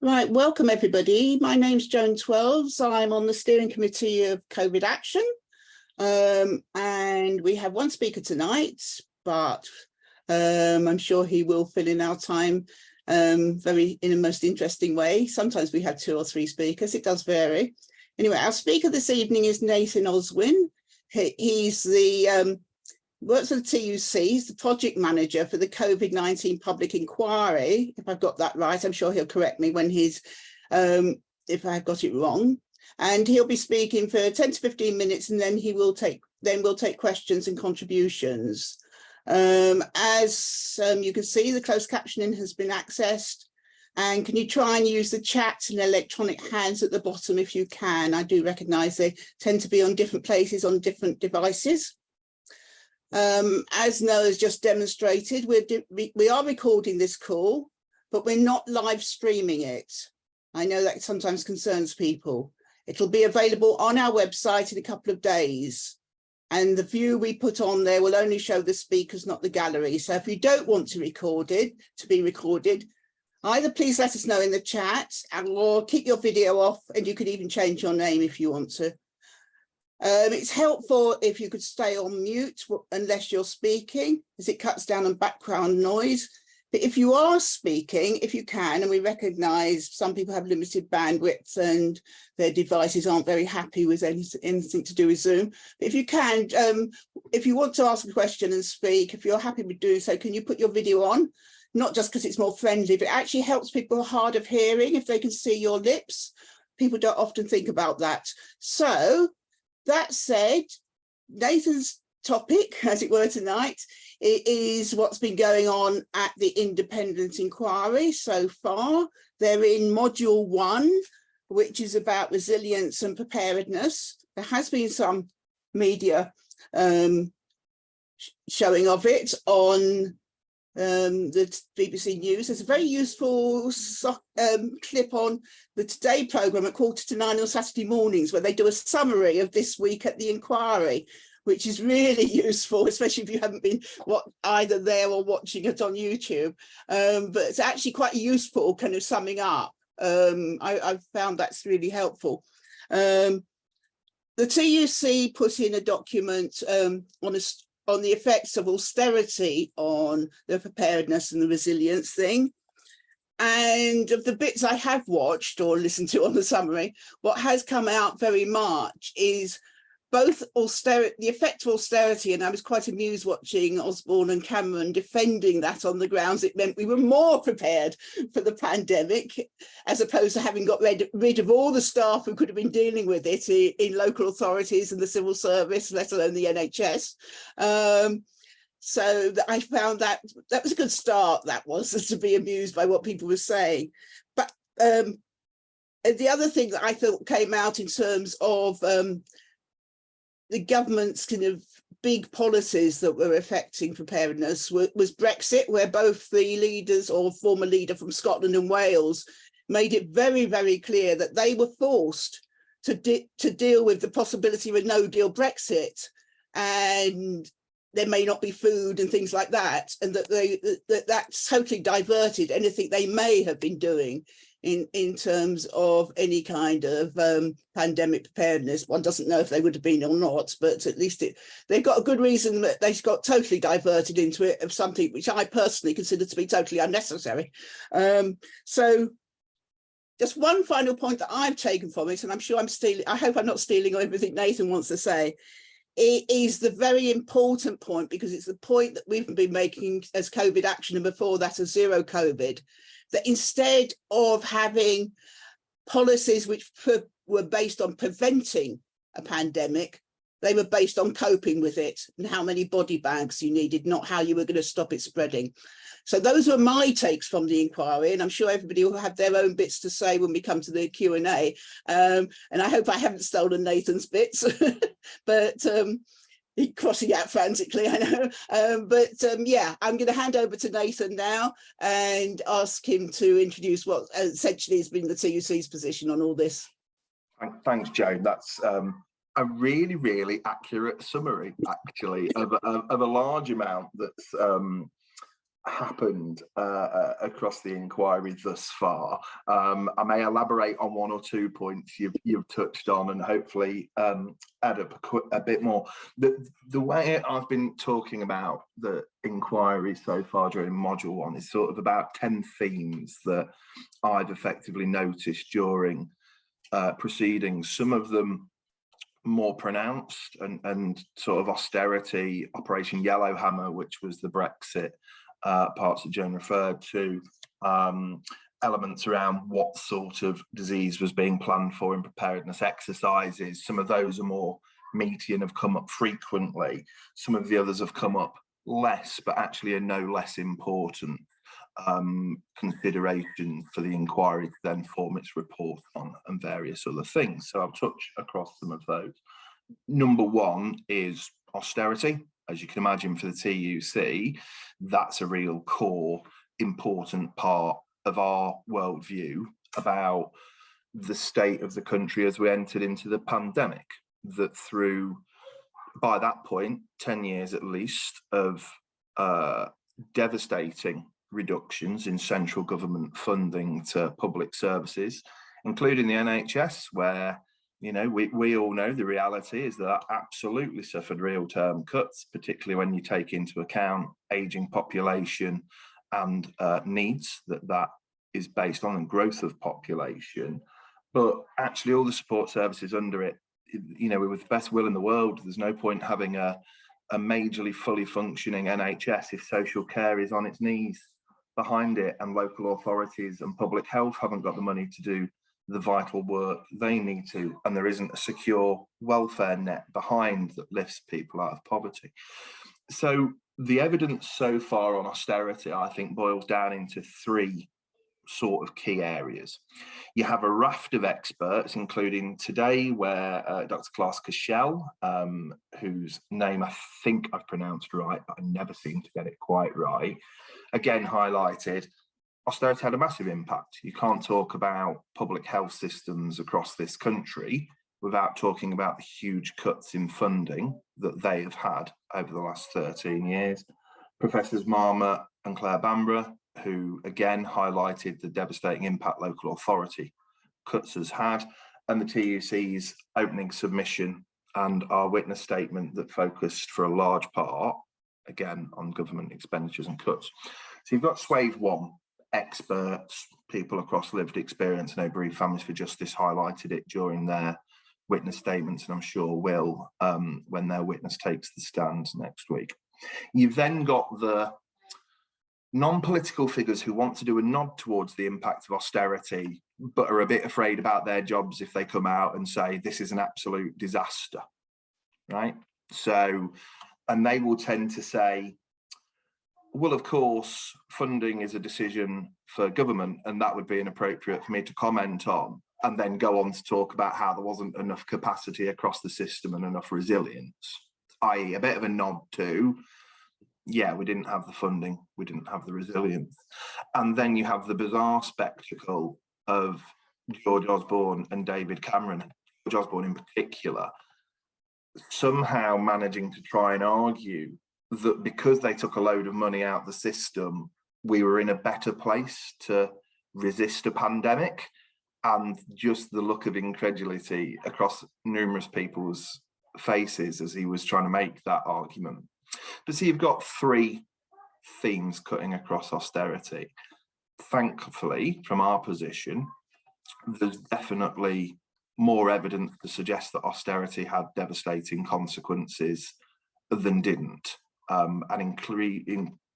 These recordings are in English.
Right, welcome everybody. My name's Joan Twelves. I'm on the steering committee of COVID Action, and we have one speaker tonight, but I'm sure he will fill in our time in a most interesting way. Sometimes we have 2 or 3 speakers, it does vary. Anyway, our speaker this evening is Nathan Oswin. He's the works at the TUC, he's the project manager for the COVID-19 public inquiry. If I've got that right, I'm sure he'll correct me when he's, if I've got it wrong. And he'll be speaking for 10 to 15 minutes, and then we'll take questions and contributions. As you can see, the closed captioning has been accessed. And can you try and use the chat and electronic hands at the bottom if you can? I do recognise they tend to be on different places on different devices. As Noah's just demonstrated, we are recording this call, but we're not live streaming it. I know that sometimes concerns people. It'll be available on our website in a couple of days. And the view we put on there will only show the speakers, not the gallery. So if you don't want to be recorded, either please let us know in the chat or keep your video off, and you could even change your name if you want to. It's helpful if you could stay on mute unless you're speaking, as it cuts down on background noise. But if you are speaking, if you can, and we recognise some people have limited bandwidth and their devices aren't very happy with anything to do with Zoom. But if you can, if you want to ask a question and speak, if you're happy with doing so, can you put your video on? Not just because it's more friendly, but it actually helps people hard of hearing if they can see your lips. People don't often think about that. So, that said, Nathan's topic, as it were, tonight, it is what's been going on at the independent inquiry so far. They're in module 1, which is about resilience and preparedness. There has been some media showing of it on the BBC News. There's a very useful clip on the Today programme at 8:45 on Saturday mornings, where they do a summary of this week at the inquiry, which is really useful, especially if you haven't been either there or watching it on YouTube. But it's actually quite useful kind of summing up. I've found that's really helpful. The TUC put in a document on the effects of austerity on the preparedness and the resilience thing. And of the bits I have watched or listened to on the summary, what has come out very much is both the effect of austerity, and I was quite amused watching Osborne and Cameron defending that on the grounds it meant we were more prepared for the pandemic, as opposed to having got rid of all the staff who could have been dealing with it in local authorities and the civil service, let alone the NHS. So I found that was a good start, that was, to be amused by what people were saying. But the other thing that I thought came out in terms of the government's kind of big policies that were affecting preparedness was Brexit, where both the leaders, or former leader from Scotland and Wales, made it very, very clear that they were forced to deal with the possibility of a no-deal Brexit, and there may not be food and things like that, and that totally diverted anything they may have been doing in terms of any kind of pandemic preparedness. One doesn't know if they would have been or not, but at least they've got a good reason that they got totally diverted into it, of something which I personally consider to be totally unnecessary. So just one final point that I've taken from it, and I'm sure I hope I'm not stealing everything Nathan wants to say. It is the very important point, because it's the point that we've been making as COVID Action, and before that as Zero COVID, that instead of having policies which were based on preventing a pandemic, they were based on coping with it and how many body bags you needed, not how you were going to stop it spreading. So those were my takes from the inquiry, and I'm sure everybody will have their own bits to say when we come to the Q&A. And I hope I haven't stolen Nathan's bits, but he's crossing out frantically, I know. Yeah, I'm going to hand over to Nathan now and ask him to introduce what essentially has been the TUC's position on all this. Thanks, Joan. That's a really, really accurate summary, actually, of a large amount that's happened across the inquiry thus far. I may elaborate on one or two points you've touched on, and hopefully add up a bit more. The way I've been talking about the inquiry so far during module 1 is sort of about 10 themes that I've effectively noticed during proceedings. Some of them more pronounced and sort of austerity, Operation Yellowhammer, which was the Brexit parts that Joan referred to, elements around what sort of disease was being planned for in preparedness exercises. Some of those are more meaty and have come up frequently. Some of the others have come up less, but actually are no less important consideration for the inquiry to then form its report on, and various other things. So I'll touch across some of those. Number 1 is austerity. As you can imagine, for the TUC, that's a real core, important part of our worldview about the state of the country as we entered into the pandemic. That through, by that point, 10 years at least of devastating reductions in central government funding to public services, including the NHS, where we all know the reality is that absolutely suffered real term cuts, particularly when you take into account ageing population and needs that is based on, and growth of population. But actually all the support services under it, with the best will in the world, there's no point having a majorly fully functioning NHS if social care is on its knees behind it, and local authorities and public health haven't got the money to do the vital work they need to, and there isn't a secure welfare net behind that lifts people out of poverty. So the evidence so far on austerity, I think, boils down into 3 sort of key areas. You have a raft of experts, including today, where Dr. Klaas Kashel, whose name I think I've pronounced right, but I never seem to get it quite right, again highlighted austerity had a massive impact. You can't talk about public health systems across this country without talking about the huge cuts in funding that they have had over the last 13 years. Professors Marmot and Claire Bamborough, who again highlighted the devastating impact local authority cuts has had, and the TUC's opening submission and our witness statement that focused for a large part, again, on government expenditures and cuts. So you've got swathe 1, experts, people across lived experience. I know Bereaved Families for Justice highlighted it during their witness statements, and I'm sure will when their witness takes the stand next week. You've then got the non-political figures who want to do a nod towards the impact of austerity, but are a bit afraid about their jobs if they come out and say this is an absolute disaster, right? So, and they will tend to say, well, of course, funding is a decision for government, and that would be inappropriate for me to comment on, and then go on to talk about how there wasn't enough capacity across the system and enough resilience, i.e. a bit of a nod to, yeah, we didn't have the funding, we didn't have the resilience. And then you have the bizarre spectacle of George Osborne and David Cameron, George Osborne in particular, somehow managing to try and argue that because they took a load of money out of the system, we were in a better place to resist a pandemic. And just the look of incredulity across numerous people's faces as he was trying to make that argument. But see, you've got 3 themes cutting across austerity. Thankfully, from our position, there's definitely more evidence to suggest that austerity had devastating consequences than didn't. And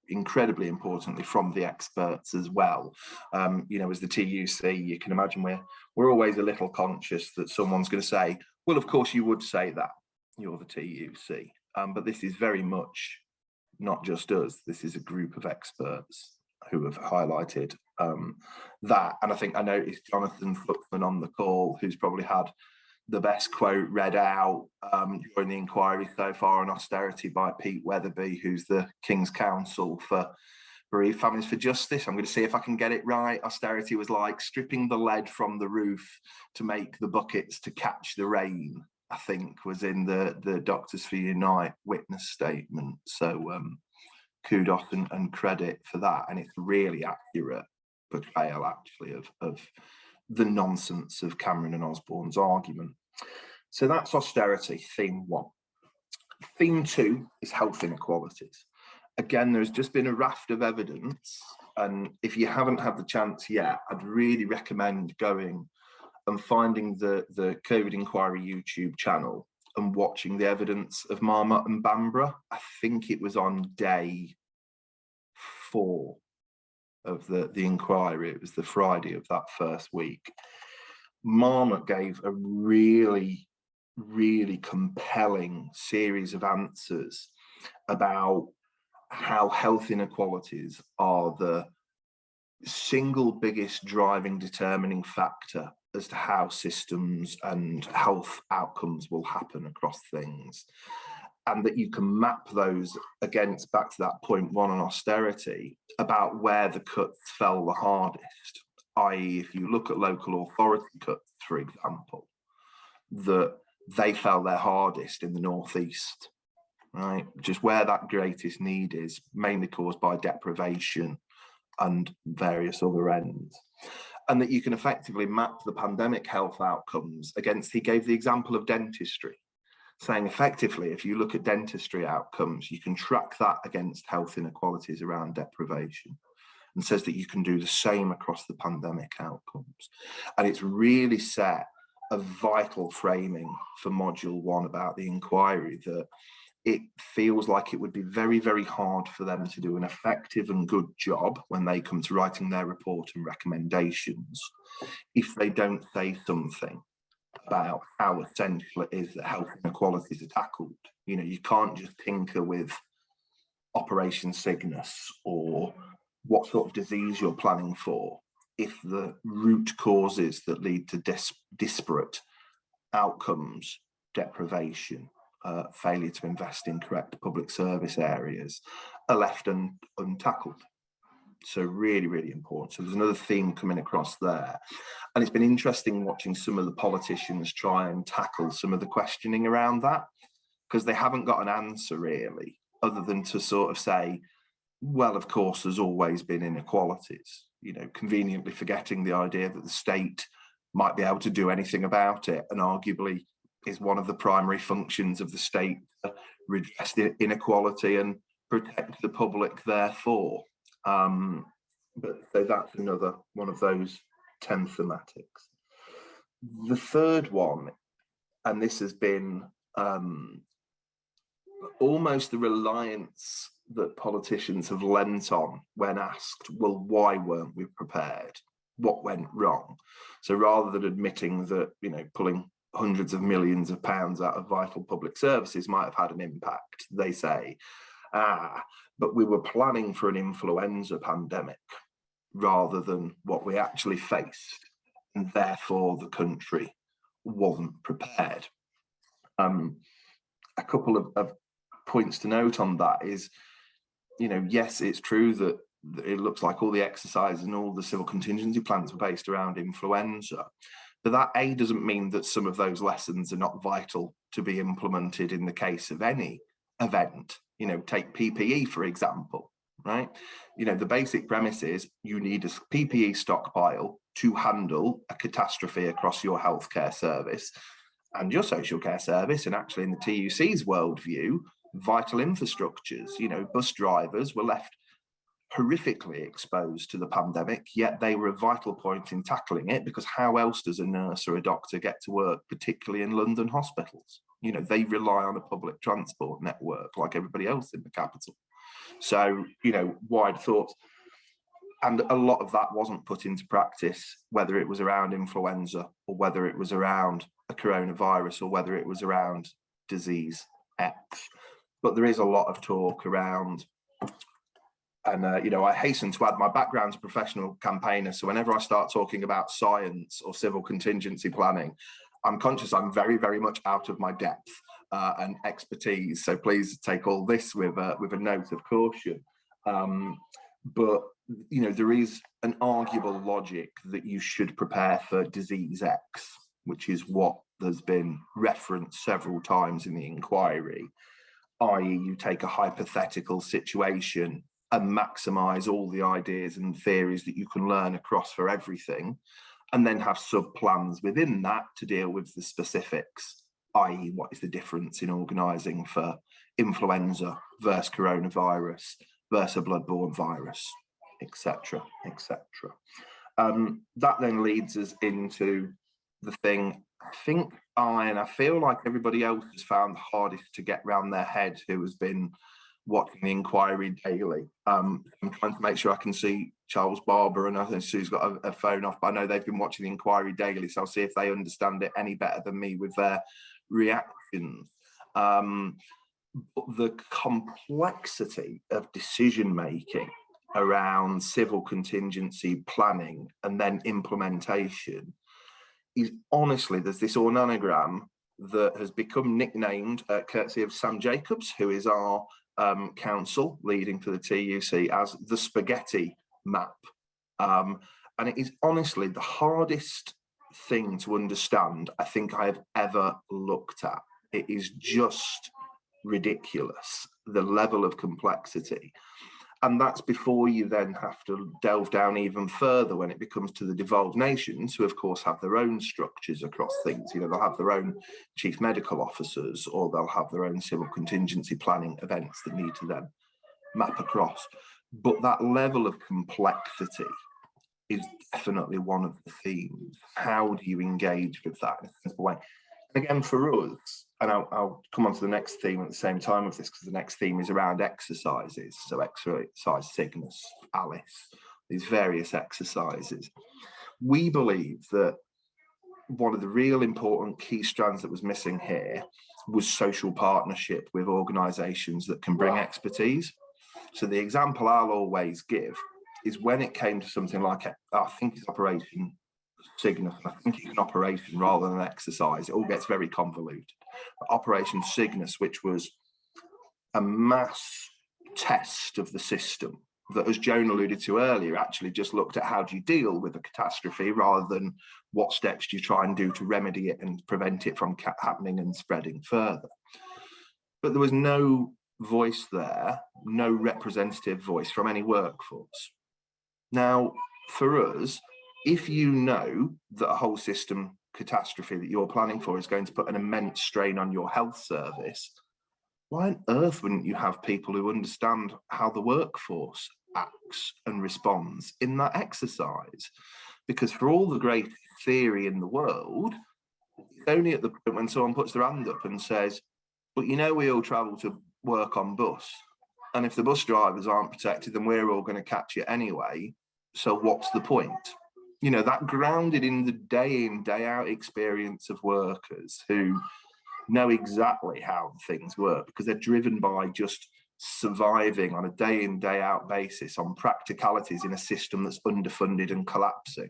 incredibly importantly from the experts as well. As the TUC, you can imagine we're always a little conscious that someone's going to say, well, of course you would say that, you're the TUC. But this is very much not just us, this is a group of experts who have highlighted that. And I noticed Jonathan Fluxman on the call, who's probably had the best quote read out during the inquiry so far on austerity by Pete Weatherby, who's the King's Counsel for Bereaved Families for Justice. I'm going to see if I can get it right. Austerity was like stripping the lead from the roof to make the buckets to catch the rain, I think was in the Doctors for Unite witness statement. So kudos and credit for that. And it's really accurate portrayal, actually, of the nonsense of Cameron and Osborne's argument. So that's austerity, theme 1. Theme 2 is health inequalities. Again, there's just been a raft of evidence, and if you haven't had the chance yet, I'd really recommend going and finding the COVID inquiry YouTube channel and watching the evidence of Marmot and Bamborough. I think it was on day 4 of the inquiry. It was the Friday of that first week. Marmot gave a really, really compelling series of answers about how health inequalities are the single biggest driving determining factor as to how systems and health outcomes will happen across things, and that you can map those against, back to that point 1 on austerity, about where the cuts fell the hardest, i.e. if you look at local authority cuts, for example, that they fell their hardest in the northeast, right? Just where that greatest need is, mainly caused by deprivation and various other ends. And that you can effectively map the pandemic health outcomes against, he gave the example of dentistry, saying effectively, if you look at dentistry outcomes, you can track that against health inequalities around deprivation, and says that you can do the same across the pandemic outcomes. And it's really set a vital framing for module 1 about the inquiry, that it feels like it would be very, very hard for them to do an effective and good job when they come to writing their report and recommendations if they don't say something about how essential it is that health inequalities are tackled. You know, you can't just tinker with Operation Cygnus or what sort of disease you're planning for if the root causes that lead to disparate outcomes, deprivation, failure to invest in correct public service areas, are left untackled. So really, really important. So there's another theme coming across there. And it's been interesting watching some of the politicians try and tackle some of the questioning around that, because they haven't got an answer really, other than to sort of say, well, of course, there's always been inequalities, you know, conveniently forgetting the idea that the state might be able to do anything about it, and arguably is one of the primary functions of the state to redress inequality and protect the public therefore. But so that's another one of those 10 thematics. The third one, and this has been almost the reliance that politicians have lent on when asked, well, why weren't we prepared? What went wrong? So rather than admitting that, you know, pulling hundreds of millions of pounds out of vital public services might have had an impact, they say, but we were planning for an influenza pandemic rather than what we actually faced, and therefore the country wasn't prepared. A couple of points to note on that is, you know, yes, it's true that it looks like all the exercises and all the civil contingency plans were based around influenza, but that doesn't mean that some of those lessons are not vital to be implemented in the case of any event. You know, take PPE, for example, right? You know, the basic premise is you need a PPE stockpile to handle a catastrophe across your healthcare service and your social care service, and actually in the TUC's worldview, vital infrastructures. You know, bus drivers were left horrifically exposed to the pandemic, yet they were a vital point in tackling it, because how else does a nurse or a doctor get to work, particularly in London hospitals? You know, they rely on a public transport network like everybody else in the capital. So, you know, wide thoughts. And a lot of that wasn't put into practice, whether it was around influenza or whether it was around a coronavirus or whether it was around disease X. But there is a lot of talk around, and you know, I hasten to add my background as a professional campaigner. So whenever I start talking about science or civil contingency planning, I'm conscious I'm very, very much out of my depth and expertise. So please take all this with a note of caution. But you know, there is an arguable logic that you should prepare for disease X, which is what has been referenced several times in the inquiry. i.e. you take a hypothetical situation and maximize all the ideas and theories that you can learn across for everything, and then have sub-plans within that to deal with the specifics, i.e. what is the difference in organising for influenza versus coronavirus versus a bloodborne virus, etc., etc. That then leads us into the thing I feel like everybody else has found the hardest to get round their head who has been watching the inquiry daily. I'm trying to make sure I can see Charles Barber, and I think Sue's got a phone off, but I know they've been watching the inquiry daily, so I'll see if they understand it any better than me with their reactions. The complexity of decision making around civil contingency planning and then implementation is, honestly, there's this organogram that has become nicknamed, courtesy of Sam Jacobs, who is our counsel leading for the TUC, as the spaghetti map. And it is honestly the hardest thing to understand I think I have ever looked at. It is just ridiculous, the level of complexity. And that's before you then have to delve down even further when it becomes to the devolved nations, who of course have their own structures across things. You know, they'll have their own chief medical officers, or they'll have their own civil contingency planning events that need to then map across. But that level of complexity is definitely one of the themes. How do you engage with that in a sensible way? And again, for us, and I'll come on to the next theme at the same time of this, because the next theme is around exercises. So exercise Cygnus, Alice, these various exercises. We believe that one of the real important key strands that was missing here was social partnership with organisations that can bring expertise. So the example I'll always give is when it came to something like, I think it's Operation Cygnus, I think it's an operation rather than an exercise. It all gets very convoluted. But Operation Cygnus, which was a mass test of the system that, as Joan alluded to earlier, actually just looked at how do you deal with a catastrophe rather than what steps do you try and do to remedy it and prevent it from happening and spreading further. But there was no voice there, no representative voice from any workforce. Now, for us, if you know that a whole system catastrophe that you're planning for is going to put an immense strain on your health service, why on earth wouldn't you have people who understand how the workforce acts and responds in that exercise? Because for all the great theory in the world, it's only at the point when someone puts their hand up and says, but you know, we all travel to work on bus, and if the bus drivers aren't protected, then we're all going to catch it anyway. So what's the point? You know, that grounded in the day in, day out experience of workers who know exactly how things work because they're driven by just surviving on a day in, day out basis on practicalities in a system that's underfunded and collapsing.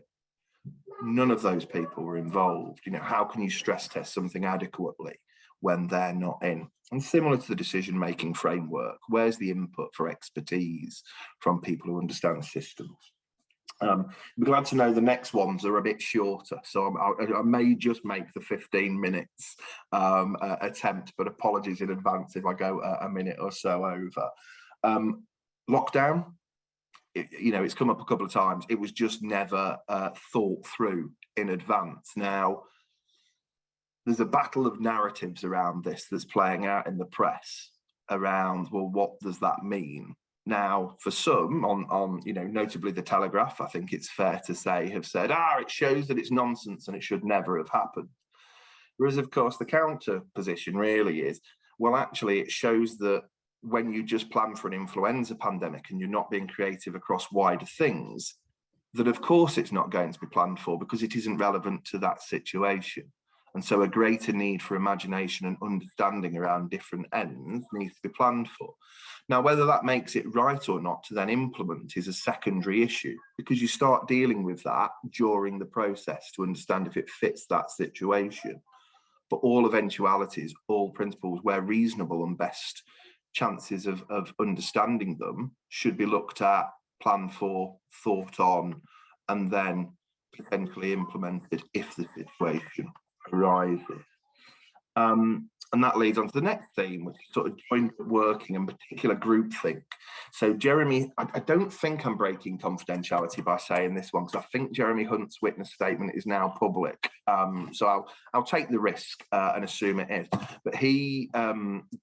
None of those people were involved. You know, how can you stress test something adequately when they're not in? And similar to the decision-making framework, where's the input for expertise from people who understand systems? I'm glad to know the next ones are a bit shorter, so I may just make the 15 minutes attempt, but apologies in advance if I go a minute or so over. Lockdown, you know, it's come up a couple of times. It was just never thought through in advance. Now, there's a battle of narratives around this that's playing out in the press around, well, what does that mean? Now, for some, on you know, notably the Telegraph, I think it's fair to say, have said, it shows that it's nonsense and it should never have happened. Whereas, of course, the counter position really is, well, actually, it shows that when you just plan for an influenza pandemic and you're not being creative across wider things, that of course it's not going to be planned for because it isn't relevant to that situation. And so a greater need for imagination and understanding around different ends needs to be planned for. Now, whether that makes it right or not to then implement is a secondary issue, because you start dealing with that during the process to understand if it fits that situation. But all eventualities, all principles where reasonable and best chances of understanding them should be looked at, planned for, thought on, and then potentially implemented if the situation arises. And that leads on to the next theme, which is sort of joint working and particular groupthink. So Jeremy, I don't think I'm breaking confidentiality by saying this one, because I think Jeremy Hunt's witness statement is now public. So I'll take the risk and assume it is. But he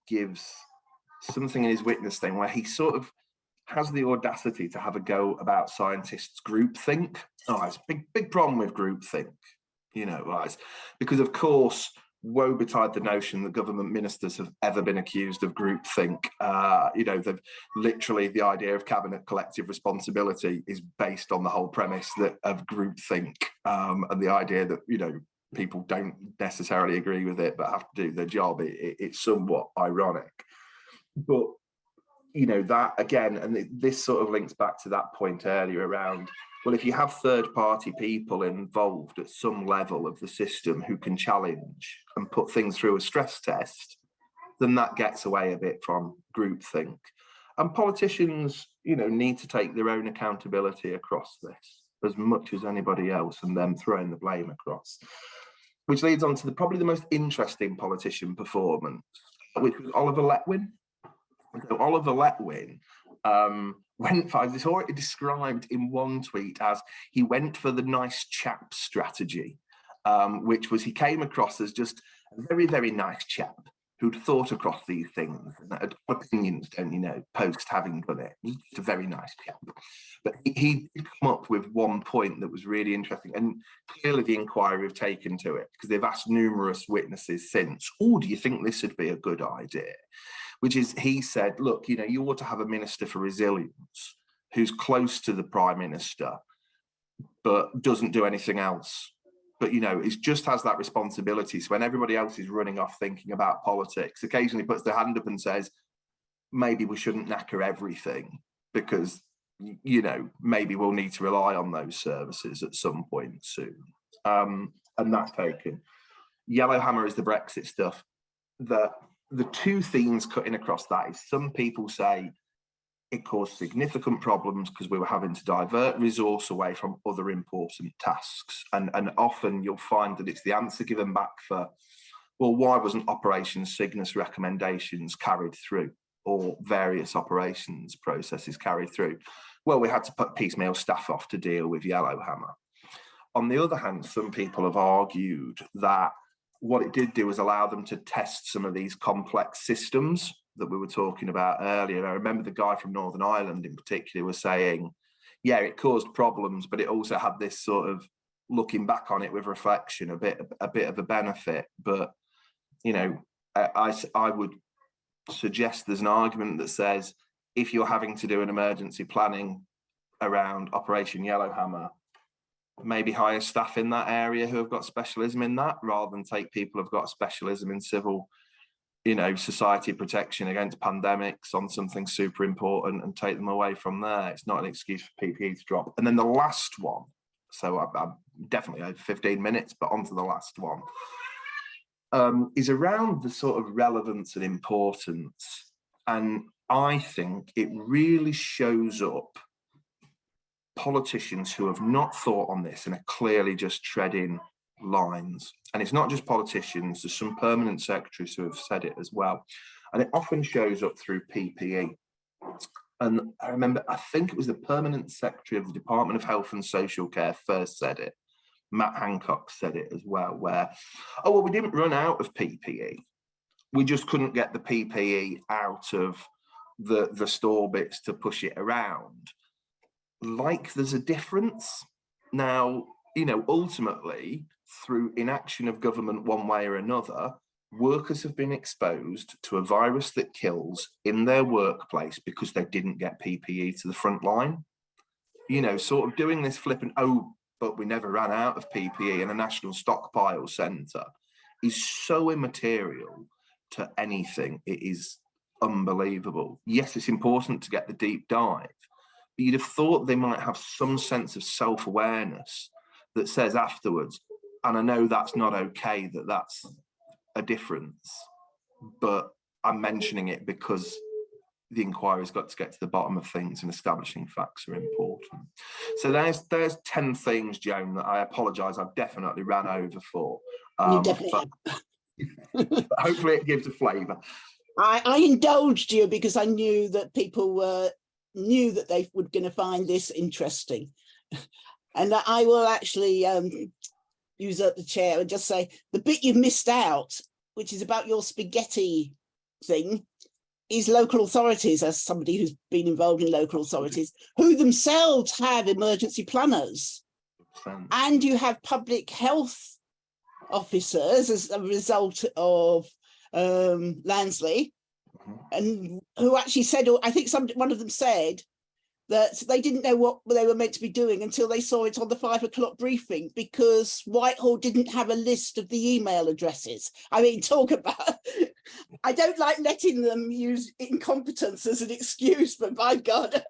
gives something in his witness statement where he sort of has the audacity to have a go about scientists' groupthink. Oh, it's a big problem with groupthink, you know, right? Because of course, woe betide the notion that government ministers have ever been accused of groupthink. You know, they've literally, the idea of cabinet collective responsibility is based on the whole premise that of groupthink, and the idea that, you know, people don't necessarily agree with it but have to do their job. It's somewhat ironic, but you know, that again, and this sort of links back to that point earlier around, well, if you have third-party people involved at some level of the system who can challenge and put things through a stress test, then that gets away a bit from groupthink. And politicians, you know, need to take their own accountability across this as much as anybody else, and them throwing the blame across. Which leads on to probably the most interesting politician performance, which was Oliver Letwin. So Oliver Letwin went for, it's already described in one tweet as he went for the nice chap strategy, which was he came across as just a very, very nice chap who'd thought across these things and had opinions, don't you know, post having done it. He was just a very nice chap. But he did come up with one point that was really interesting, and clearly the inquiry have taken to it because they've asked numerous witnesses since, oh, do you think this would be a good idea? Which is, he said, look, you know, you ought to have a minister for resilience who's close to the prime minister, but doesn't do anything else. But, you know, it just has that responsibility. So when everybody else is running off thinking about politics, occasionally puts their hand up and says, maybe we shouldn't knacker everything because, you know, maybe we'll need to rely on those services at some point soon. And that's taken. Yellowhammer is the Brexit stuff. The two themes cutting across that is some people say it caused significant problems because we were having to divert resource away from other important tasks. And often you'll find that it's the answer given back for, well, why wasn't Operation Cygnus recommendations carried through or various operations processes carried through? Well, we had to put piecemeal staff off to deal with Yellowhammer. On the other hand, some people have argued that what it did do was allow them to test some of these complex systems that we were talking about earlier. I remember the guy from Northern Ireland in particular was saying, yeah, it caused problems, but it also had this sort of, looking back on it with reflection, a bit of a benefit. But, you know, I would suggest there's an argument that says, if you're having to do an emergency planning around Operation Yellowhammer, maybe hire staff in that area who have got specialism in that, rather than take people who've got specialism in civil, you know, society protection against pandemics on something super important and take them away from there. It's not an excuse for PPE to drop. And then the last one, so I'm definitely over 15 minutes, but on to the last one, is around the sort of relevance and importance. And I think it really shows up politicians who have not thought on this and are clearly just treading lines. And it's not just politicians, there's some permanent secretaries who have said it as well. And it often shows up through PPE. And I remember, I think it was the permanent secretary of the Department of Health and Social Care first said it. Matt Hancock said it as well, where, oh, well, we didn't run out of PPE. We just couldn't get the PPE out of the store bits to push it around. Like there's a difference. Now, you know, ultimately, through inaction of government one way or another, workers have been exposed to a virus that kills in their workplace because they didn't get PPE to the front line. You know, sort of doing this flippant, oh, but we never ran out of PPE in a national stockpile centre is so immaterial to anything. It is unbelievable. Yes, it's important to get the deep dive, but you'd have thought they might have some sense of self-awareness that says afterwards, and I know that's not okay, that's a difference, but I'm mentioning it because the inquiry's got to get to the bottom of things and establishing facts are important. So there's 10 things, Joan, that I apologise, I've definitely ran over for. You definitely have. But hopefully it gives a flavour. I indulged you because I knew that people knew that they were going to find this interesting. And I will actually use up the chair and just say the bit you've missed out, which is about your spaghetti thing, is local authorities, as somebody who's been involved in local authorities, who themselves have emergency planners. And you have public health officers as a result of Lansley, and who actually said, or I think one of them said, that they didn't know what they were meant to be doing until they saw it on the 5 o'clock briefing, because Whitehall didn't have a list of the email addresses. I mean, talk about, I don't like letting them use incompetence as an excuse, but by God.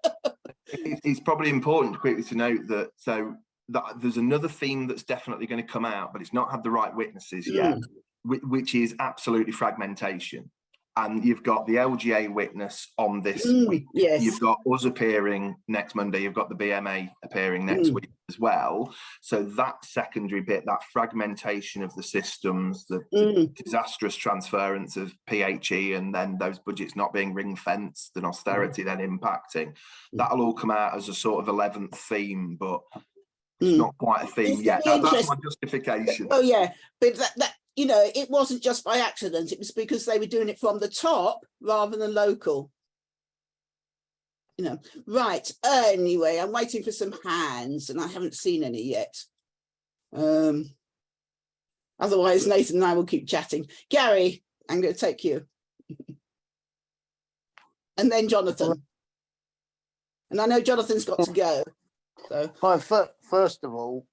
It's probably important quickly to note that, that there's another theme that's definitely going to come out, but it's not had the right witnesses yet, which is absolutely fragmentation. And you've got the LGA witness on this week. Yes. You've got us appearing next Monday. You've got the BMA appearing next week as well. So that secondary bit, that fragmentation of the systems, the disastrous transference of PHE, and then those budgets not being ring fenced and austerity then impacting, that'll all come out as a sort of 11th theme, but it's not quite a theme yet. That's my justification. Oh yeah, but that you know, it wasn't just by accident. It was because they were doing it from the top rather than local. You know, right. Anyway, I'm waiting for some hands and I haven't seen any yet. Otherwise, Nathan and I will keep chatting. Gary, I'm going to take you. And then Jonathan. And I know Jonathan's got to go. So. Well, first of all,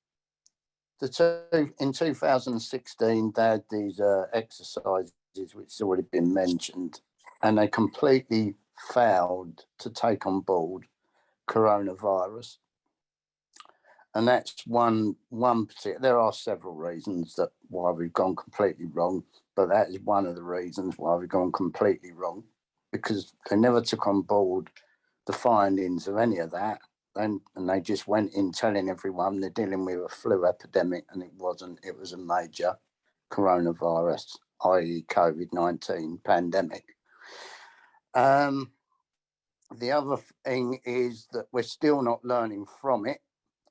in 2016, they had these exercises, which has already been mentioned, and they completely failed to take on board coronavirus. And that's one particular. There are several reasons that why we've gone completely wrong, but that is one of the reasons why we've gone completely wrong, because they never took on board the findings of any of that. And they just went in telling everyone they're dealing with a flu epidemic, and it wasn't. It was a major coronavirus, i.e. COVID-19 pandemic. The other thing is that we're still not learning from it,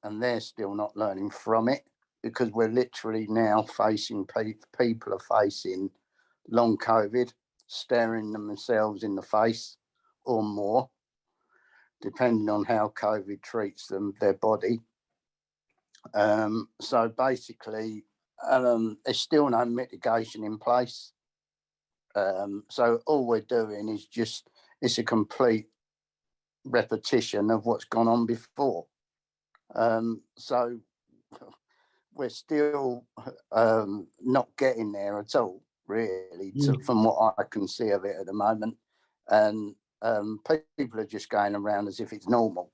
and they're still not learning from it, because we're literally now facing, people are facing long COVID, staring themselves in the face or more, depending on how COVID treats them, their body. So basically, there's still no mitigation in place. So all we're doing is just, it's a complete repetition of what's gone on before. So we're still not getting there at all, really, from what I can see of it at the moment. And people are just going around as if it's normal.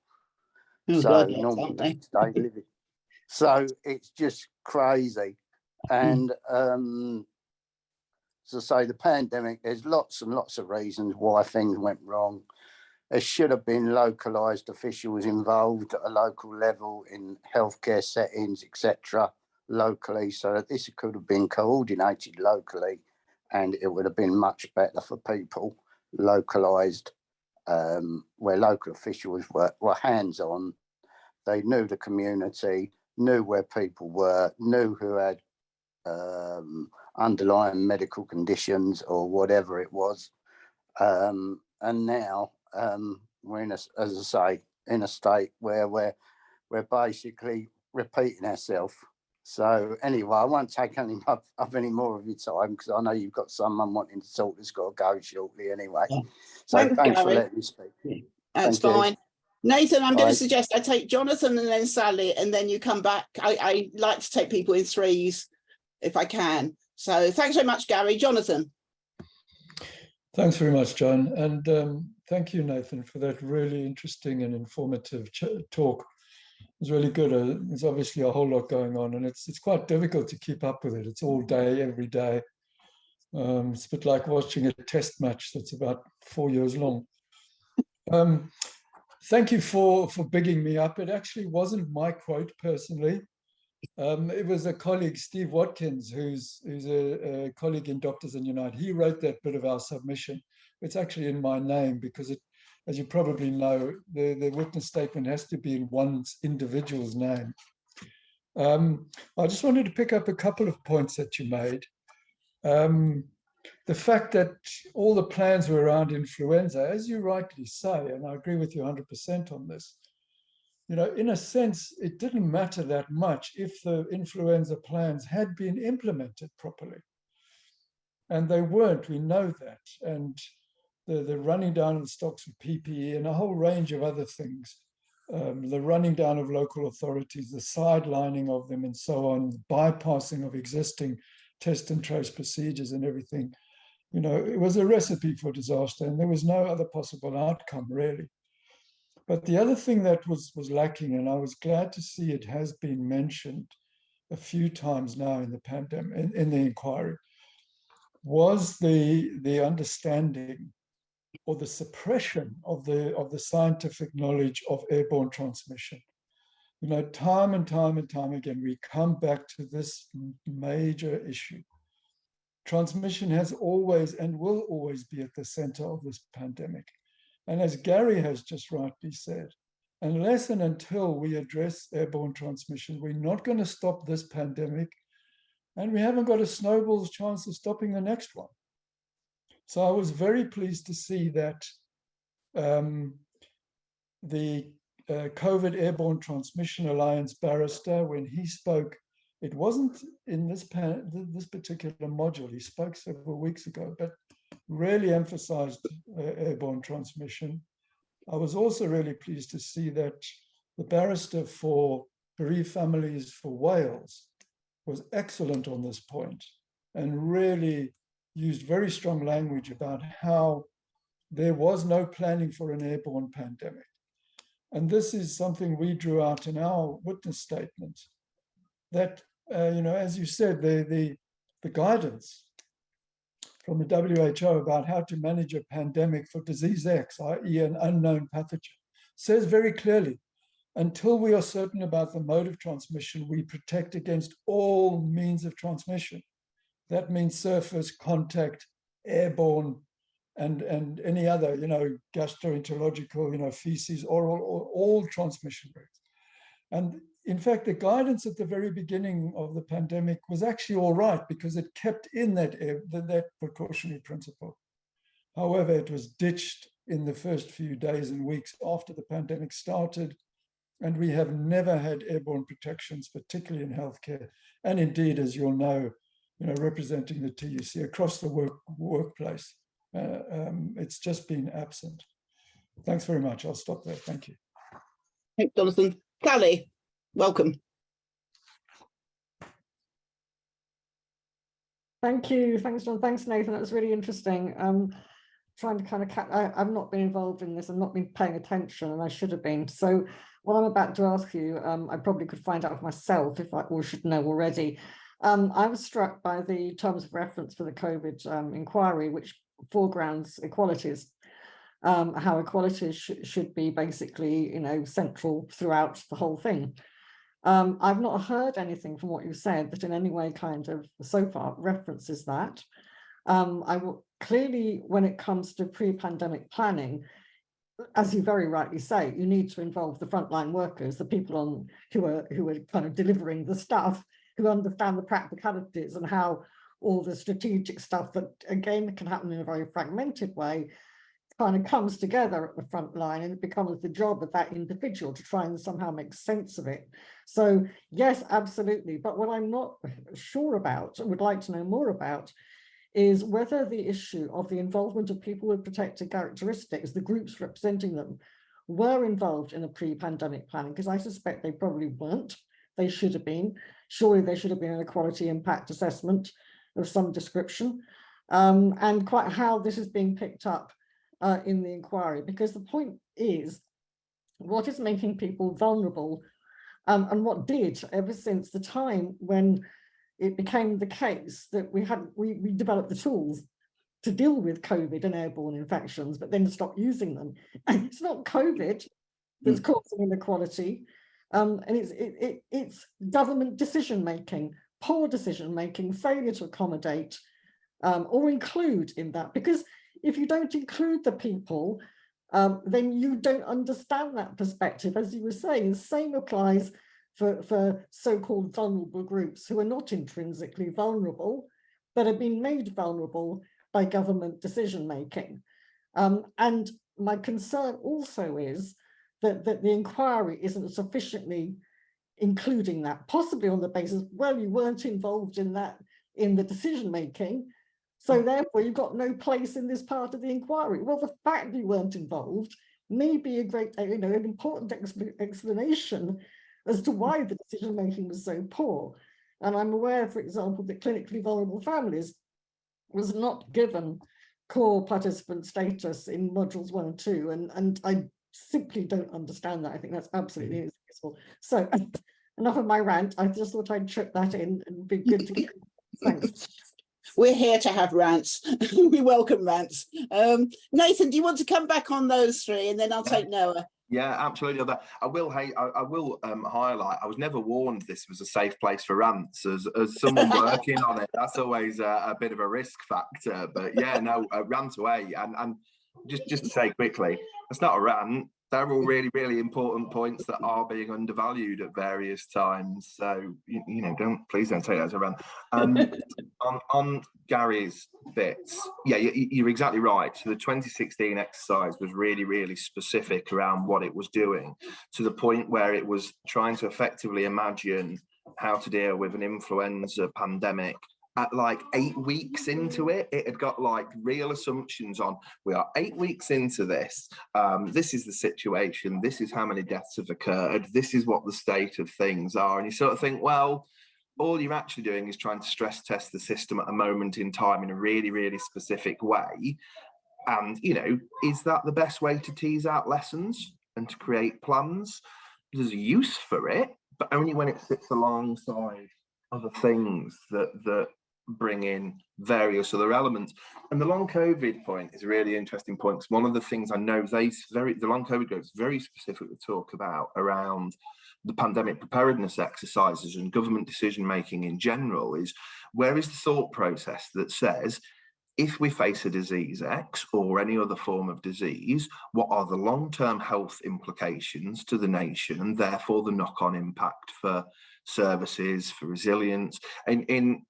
Normal day living. So it's just crazy. And so say the pandemic, there's lots and lots of reasons why things went wrong. There should have been localised officials involved at a local level in healthcare settings, etc., locally, so that this could have been coordinated locally, and it would have been much better for people, localised, where local officials were hands-on. They knew the community, knew where people were, knew who had underlying medical conditions or whatever it was. And now we're in as I say, in a state where we're basically repeating ourselves. So anyway, I won't take any up any more of your time, because I know you've got someone wanting to talk that's got to go shortly anyway. So thanks for letting me speak. That's fine. Nathan, I'm going to suggest I take Jonathan and then Sally, and then you come back. I like to take people in threes if I can. So thanks very much, Gary. Jonathan. Thanks very much, John. And thank you, Nathan, for that really interesting and informative talk. It was really good. There's obviously a whole lot going on, and it's quite difficult to keep up with it. It's all day, every day. It's a bit like watching a test match that's about 4 years long. Thank you for bigging me up. It actually wasn't my quote personally. It was a colleague, Steve Watkins, who's a colleague in Doctors in Unite. He wrote that bit of our submission. It's actually in my name because it, as you probably know, the witness statement has to be in one individual's name. I just wanted to pick up a couple of points that you made. The fact that all the plans were around influenza, as you rightly say, and I agree with you 100% on this, you know, in a sense, it didn't matter that much if the influenza plans had been implemented properly. And they weren't, we know that. And the running down of the stocks of PPE and a whole range of other things, the running down of local authorities, the sidelining of them and so on, bypassing of existing test and trace procedures and everything, you know, it was a recipe for disaster and there was no other possible outcome really. But the other thing that was lacking, and I was glad to see it has been mentioned a few times now in the pandemic, in the inquiry, was the understanding or the suppression of the scientific knowledge of airborne transmission. You know, time and time and time again, we come back to this major issue. Transmission has always and will always be at the center of this pandemic. And as Gary has just rightly said, unless and until we address airborne transmission, we're not going to stop this pandemic, and we haven't got a snowball's chance of stopping the next one. So I was very pleased to see that the COVID Airborne Transmission Alliance barrister, when he spoke, it wasn't in this particular module, he spoke several weeks ago, but really emphasized airborne transmission. I was also really pleased to see that the barrister for bereaved families for Wales was excellent on this point and really used very strong language about how there was no planning for an airborne pandemic. And this is something we drew out in our witness statement, that, you know, as you said, the guidance from the WHO about how to manage a pandemic for disease X, i.e. an unknown pathogen, says very clearly, until we are certain about the mode of transmission, we protect against all means of transmission. That means surface, contact, airborne, and any other, you know, gastroenterological, you know, feces, oral, or all transmission routes. And in fact, the guidance at the very beginning of the pandemic was actually all right because it kept in that precautionary principle. However, it was ditched in the first few days and weeks after the pandemic started, and we have never had airborne protections, particularly in healthcare, and indeed, as you'll know, you know, representing the TUC across the workplace. It's just been absent. Thanks very much. I'll stop there. Thank you. Thanks, Jonathan. Callie, welcome. Thank you. Thanks, John. Thanks, Nathan. That was really interesting. Trying to kind of I've not been involved in this. I've not been paying attention, and I should have been. So what I'm about to ask you, I probably could find out for myself if I or should know already. I was struck by the terms of reference for the COVID inquiry, which foregrounds equalities, how equalities should be basically, you know, central throughout the whole thing. I've not heard anything from what you said that in any way kind of so far references that. I will clearly, when it comes to pre-pandemic planning, as you very rightly say, you need to involve the frontline workers, the people who are kind of delivering the stuff, who understand the practicalities and how all the strategic stuff that again can happen in a very fragmented way kind of comes together at the front line, and it becomes the job of that individual to try and somehow make sense of it. So yes, absolutely. But what I'm not sure about, and would like to know more about, is whether the issue of the involvement of people with protected characteristics, the groups representing them, were involved in the pre-pandemic planning, because I suspect they probably weren't. They should have been. Surely there should have been an equality impact assessment of some description, and quite how this is being picked up in the inquiry, because the point is, what is making people vulnerable, and what did ever since the time when it became the case that we developed the tools to deal with COVID and airborne infections, but then stopped using them. And it's not COVID that's causing inequality. And it's government decision making, poor decision making, failure to accommodate or include in that. Because if you don't include the people, then you don't understand that perspective. As you were saying, the same applies for so-called vulnerable groups who are not intrinsically vulnerable, but have been made vulnerable by government decision making. And my concern also is that the inquiry isn't sufficiently including that, possibly on the basis, well, you weren't involved in that, in the decision making, so therefore you've got no place in this part of the inquiry. Well, the fact you weren't involved may be a great, an important explanation as to why the decision making was so poor. And I'm aware, for example, that clinically vulnerable families was not given core participant status in modules 1 and 2, and I simply don't understand that. I think that's absolutely inexcusable. So enough of my rant. I just thought I'd chip that in and be good to get. Thanks. We're here to have rants. We welcome rants. Nathan, do you want to come back on those three, and then I'll take Noah? Yeah, absolutely. I will highlight, I was never warned this was a safe place for rants. As someone working on it, that's always a bit of a risk factor. But yeah, no, rant away. And just to say quickly, it's not a rant. They're all really, really important points that are being undervalued at various times. So, please don't take that as a rant. On Gary's bits, yeah, you're exactly right. So the 2016 exercise was really, really specific around what it was doing, to the point where it was trying to effectively imagine how to deal with an influenza pandemic. At like 8 weeks into it, it had got like real assumptions on, we are 8 weeks into this. This is the situation. This is how many deaths have occurred. This is what the state of things are. And you sort of think, well, all you're actually doing is trying to stress test the system at a moment in time in a really, really specific way. And, is that the best way to tease out lessons and to create plans? There's a use for it, but only when it sits alongside other things that bring in various other elements. And the long COVID point is a really interesting point, because one of the things I know the long COVID groups very specifically talk about around the pandemic preparedness exercises and government decision making in general is, where is the thought process that says, if we face a disease X or any other form of disease, what are the long-term health implications to the nation, and therefore the knock-on impact for services, for resilience? And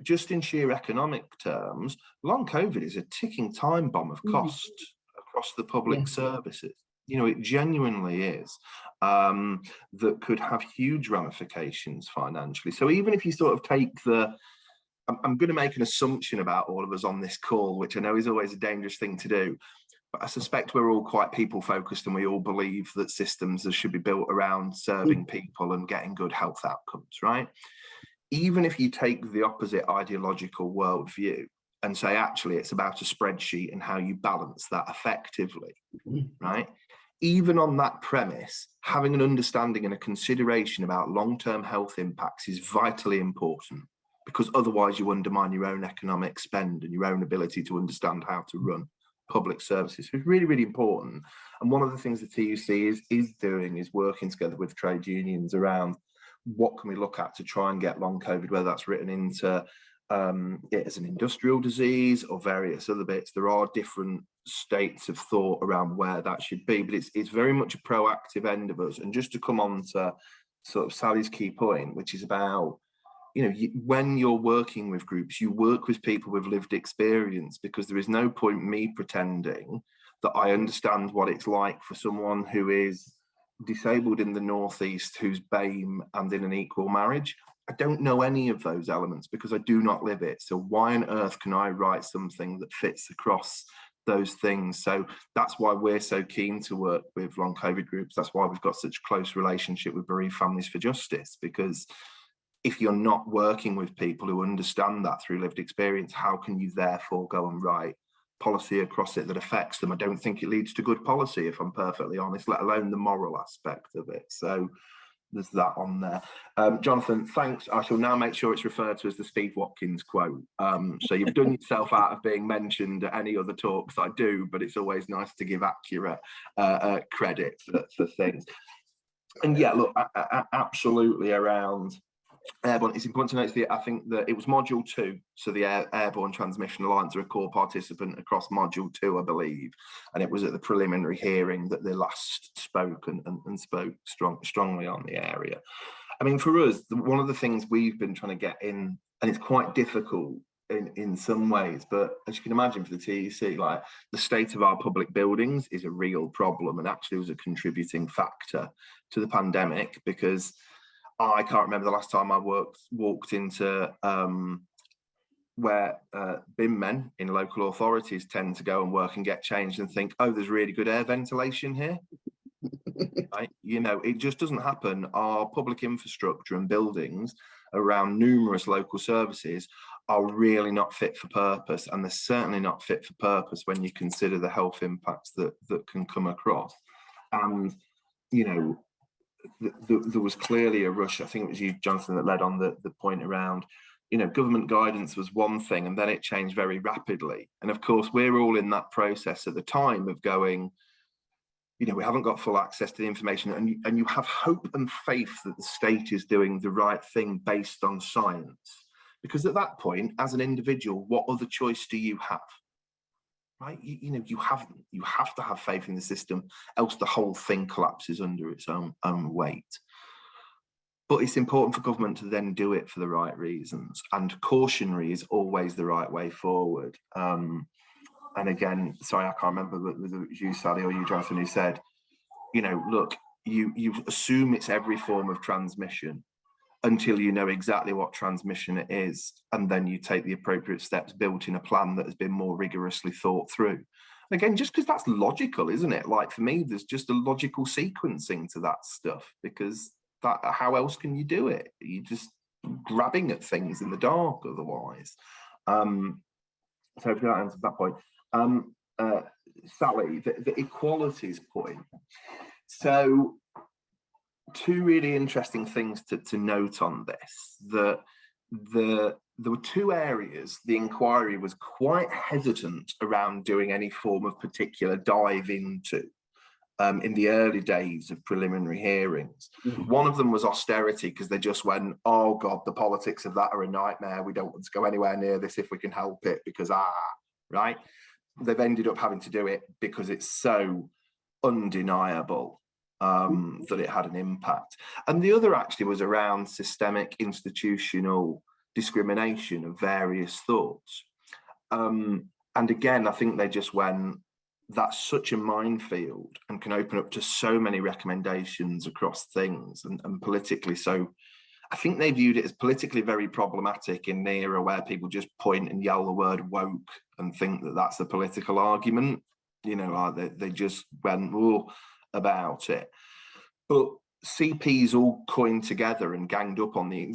just in sheer economic terms, long COVID is a ticking time bomb of cost across the public services. It genuinely is, that could have huge ramifications financially. So even if you sort of take I'm going to make an assumption about all of us on this call, which I know is always a dangerous thing to do, but I suspect we're all quite people focused, and we all believe that systems should be built around serving people and getting good health outcomes, right? Even if you take the opposite ideological worldview and say, actually, it's about a spreadsheet and how you balance that effectively, right? Even on that premise, having an understanding and a consideration about long-term health impacts is vitally important, because otherwise you undermine your own economic spend and your own ability to understand how to run public services. So it's really, really important. And one of the things the TUC is doing is working together with trade unions around what can we look at to try and get long COVID, whether that's written into it as an industrial disease or various other bits. There are different states of thought around where that should be, but it's very much a proactive end of us. And just to come on to sort of Sally's key point, which is about, when you're working with groups, you work with people with lived experience, because there is no point me pretending that I understand what it's like for someone who is disabled in the Northeast, who's BAME and in an equal marriage. I don't know any of those elements because I do not live it. So why on earth can I write something that fits across those things? So that's why we're so keen to work with long COVID groups. That's why we've got such a close relationship with Bereaved Families for Justice, because if you're not working with people who understand that through lived experience, how can you therefore go and write policy across it that affects them? I don't think it leads to good policy, if I'm perfectly honest, let alone the moral aspect of it. So there's that on there. Jonathan, thanks. I shall now make sure it's referred to as the Steve Watkins quote. So you've done yourself out of being mentioned at any other talks I do, but it's always nice to give accurate credit for things. And yeah, look, absolutely around airborne. It's important to note that I think that it was module 2, so the Airborne Transmission Alliance are a core participant across module 2, I believe, and it was at the preliminary hearing that they last spoke and spoke strongly on the area. I mean, for us, one of the things we've been trying to get in, and it's quite difficult in some ways, but as you can imagine for the TEC, like the state of our public buildings is a real problem and actually was a contributing factor to the pandemic, because I can't remember the last time I walked into where bin men in local authorities tend to go and work and get changed and think, oh, there's really good air ventilation here. Right? You know, it just doesn't happen. Our public infrastructure and buildings around numerous local services are really not fit for purpose, and they're certainly not fit for purpose when you consider the health impacts that can come across. And you know, there was clearly a rush. I think it was you, Jonathan, that led on the point around, you know, government guidance was one thing and then it changed very rapidly. And of course, we're all in that process at the time of going, you know, we haven't got full access to the information, and you have hope and faith that the state is doing the right thing based on science. Because at that point, as an individual, what other choice do you have? Right? You know, you have to have faith in the system, else the whole thing collapses under its own weight. But it's important for government to then do it for the right reasons, and cautionary is always the right way forward. And again, sorry, I can't remember whether it was you, Sally, or you, Jonathan, who said, you know, look, you assume it's every form of transmission until you know exactly what transmission it is, and then you take the appropriate steps built in a plan that has been more rigorously thought through. And again, just because that's logical, isn't it? Like for me, there's just a logical sequencing to that stuff, because that, how else can you do it? You're just grabbing at things in the dark otherwise. So if that answers that point. Sally, the equalities point. So two really interesting things to note on this, that there were two areas the inquiry was quite hesitant around doing any form of particular dive into in the early days of preliminary hearings. One of them was austerity, because they just went, oh God, the politics of that are a nightmare. We don't want to go anywhere near this if we can help it, because right? They've ended up having to do it because it's so undeniable that it had an impact. And the other actually was around systemic institutional discrimination of various thoughts. And again, I think they just went, that's such a minefield and can open up to so many recommendations across things, and politically. So I think they viewed it as politically very problematic in the era where people just point and yell the word woke and think that that's a political argument. You know, they just went about it. But CPs all coined together and ganged up on the,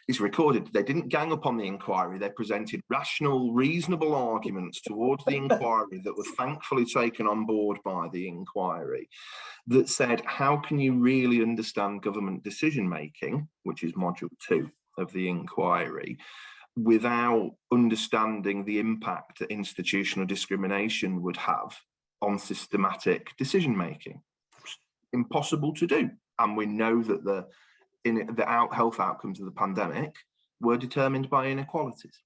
it's recorded, they didn't gang up on the inquiry, they presented rational, reasonable arguments towards the inquiry that were thankfully taken on board by the inquiry, that said, how can you really understand government decision-making, which is module 2 of the inquiry, without understanding the impact that institutional discrimination would have on systematic decision-making? Impossible to do. And we know that the health outcomes of the pandemic were determined by inequalities.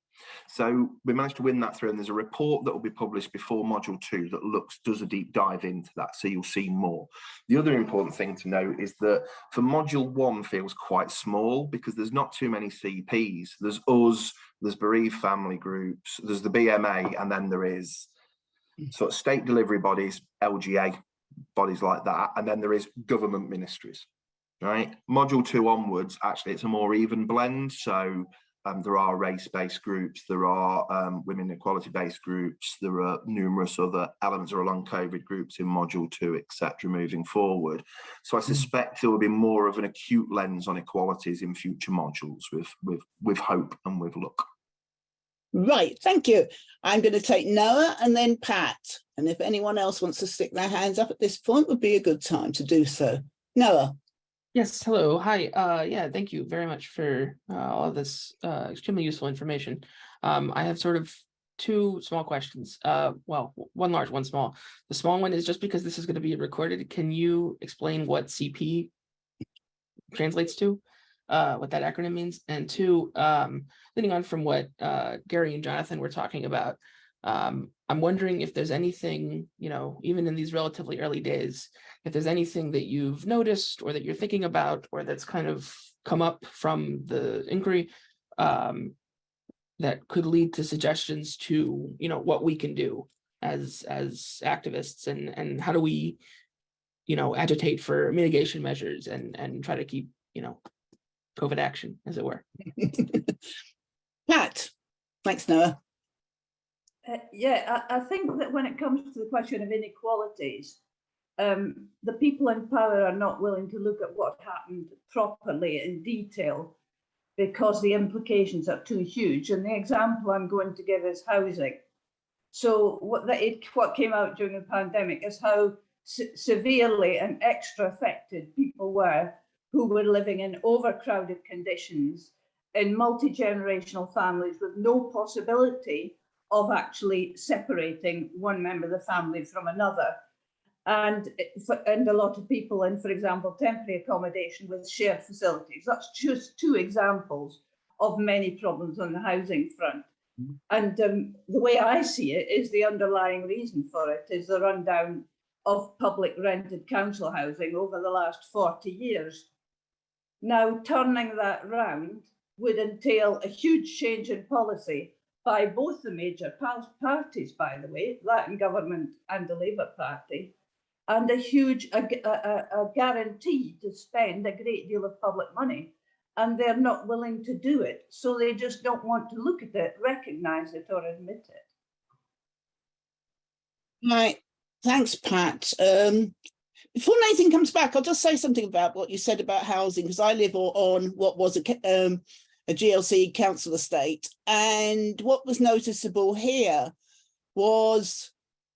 So we managed to win that through, and there's a report that will be published before module 2 that does a deep dive into that, so you'll see more. The other important thing to note is that for module 1 feels quite small, because there's not too many CPs. There's us, there's bereaved family groups, there's the BMA, and then there is sort of state delivery bodies, LGA, bodies like that, and then there is government ministries, right? Module 2 onwards, actually, it's a more even blend. So there are race-based groups, there are women equality-based groups, there are numerous other elements, there are long COVID groups in module 2, etc. moving forward. So I suspect there will be more of an acute lens on equalities in future modules, with hope and with luck. Right, thank you. I'm going to take Noah and then Pat. And if anyone else wants to stick their hands up at this point, would be a good time to do so. Noah. Yes, hello, hi. Yeah, thank you very much for all of this extremely useful information. I have sort of two small questions. Well, one large, one small. The small one is, just because this is going to be recorded, can you explain what CP translates to, what that acronym means. And two, leading on from what Gary and Jonathan were talking about, I'm wondering if there's anything, you know, even in these relatively early days, if there's anything that you've noticed or that you're thinking about or that's kind of come up from the inquiry that could lead to suggestions to, you know, what we can do as activists, and how do we, you know, agitate for mitigation measures and try to keep, you know, COVID action, as it were. Pat, thanks, Noah. Yeah, I think that when it comes to the question of inequalities, the people in power are not willing to look at what happened properly in detail because the implications are too huge. And the example I'm going to give is housing. So what came out during the pandemic is how severely and extra affected people were who were living in overcrowded conditions in multi-generational families with no possibility of actually separating one member of the family from another. And a lot of people in, for example, temporary accommodation with shared facilities. That's just two examples of many problems on the housing front. And the way I see it is the underlying reason for it is the rundown of public rented council housing over the last 40 years. Now, turning that round would entail a huge change in policy by both the major parties, by the way, that in government and the Labour Party, and a huge a guarantee to spend a great deal of public money. And they're not willing to do it. So they just don't want to look at it, recognise it, or admit it. Right, thanks, Pat. Before Nathan comes back, I'll just say something about what you said about housing, because I live on what was a GLC council estate. And what was noticeable here was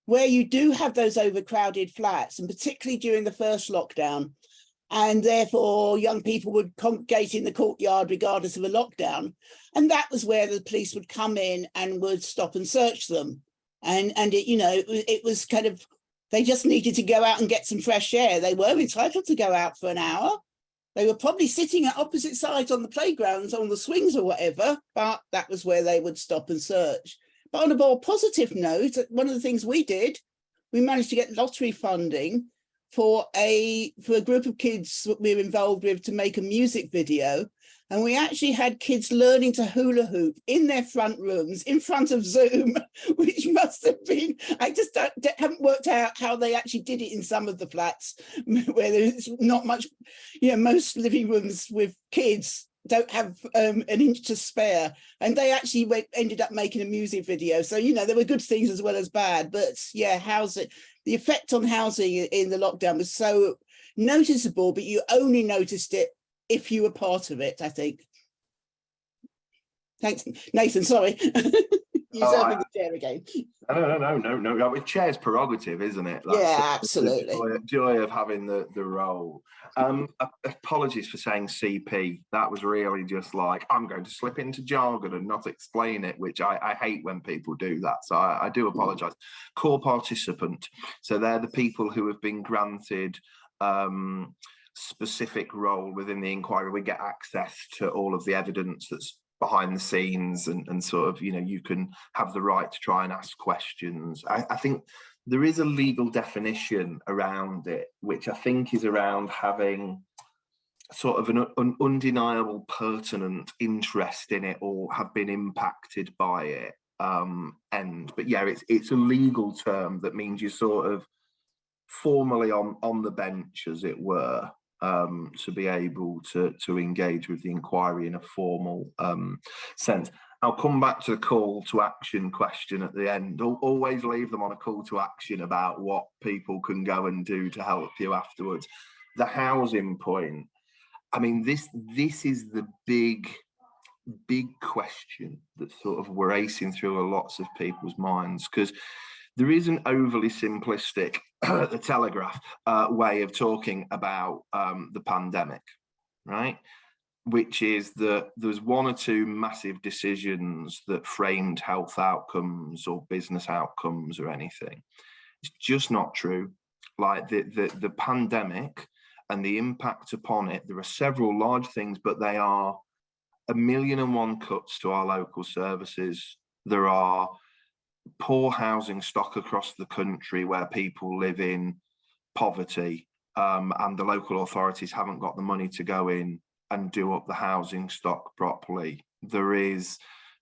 where you do have those overcrowded flats, and particularly during the first lockdown, and therefore young people would congregate in the courtyard regardless of a lockdown. And that was where the police would come in and would stop and search them. And it, you know, it was kind of, they just needed to go out and get some fresh air. They were entitled to go out for an hour. They were probably sitting at opposite sides on the playgrounds, on the swings or whatever, but that was where they would stop and search. But on a more positive note, one of the things we did, we managed to get lottery funding for a group of kids that we were involved with to make a music video. And we actually had kids learning to hula hoop in their front rooms in front of Zoom, which must have been, I just haven't worked out how they actually did it in some of the flats where there's not much, you know, most living rooms with kids don't have an inch to spare, and they actually ended up making a music video. So, you know, there were good things as well as bad, but yeah, housing, the effect on housing in the lockdown was so noticeable, but you only noticed it if you were part of it, I think. Thanks, Nathan, sorry. Usurping the chair again. No. It's chair's prerogative, isn't it? That's yeah, absolutely. The joy of having the role. Apologies for saying CP. That was really just like, I'm going to slip into jargon and not explain it, which I hate when people do that. So I do apologise. Core participant. So they're the people who have been granted specific role within the inquiry. We get access to all of the evidence that's behind the scenes, and sort of, you know, you can have the right to try and ask questions. I think there is a legal definition around it, which I think is around having sort of an undeniable pertinent interest in it or have been impacted by it. But yeah, it's a legal term that means you're sort of formally on the bench, as it were, to be able to engage with the inquiry in a formal sense. I'll come back to the call to action question at the end. Always leave them on a call to action about what people can go and do to help you afterwards. The housing point, I mean, this is the big question that sort of we're racing through lots of people's minds, because there is an overly simplistic, the Telegraph, way of talking about the pandemic, right? Which is that there's one or two massive decisions that framed health outcomes or business outcomes or anything. It's just not true. Like the pandemic and the impact upon it. There are several large things, but they are 1,000,001 cuts to our local services. There are poor housing stock across the country where people live in poverty, and the local authorities haven't got the money to go in and do up the housing stock properly. There is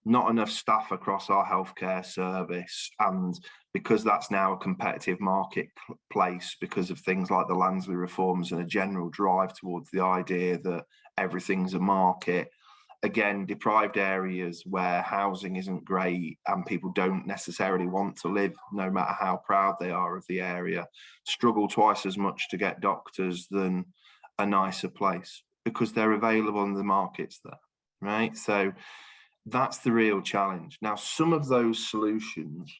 not enough staff across our healthcare service, and because that's now a competitive marketplace because of things like the Landsley reforms and a general drive towards the idea that everything's a market, again, deprived areas where housing isn't great and people don't necessarily want to live, no matter how proud they are of the area, struggle twice as much to get doctors than a nicer place because they're available in the markets there, right? So that's the real challenge. Now, some of those solutions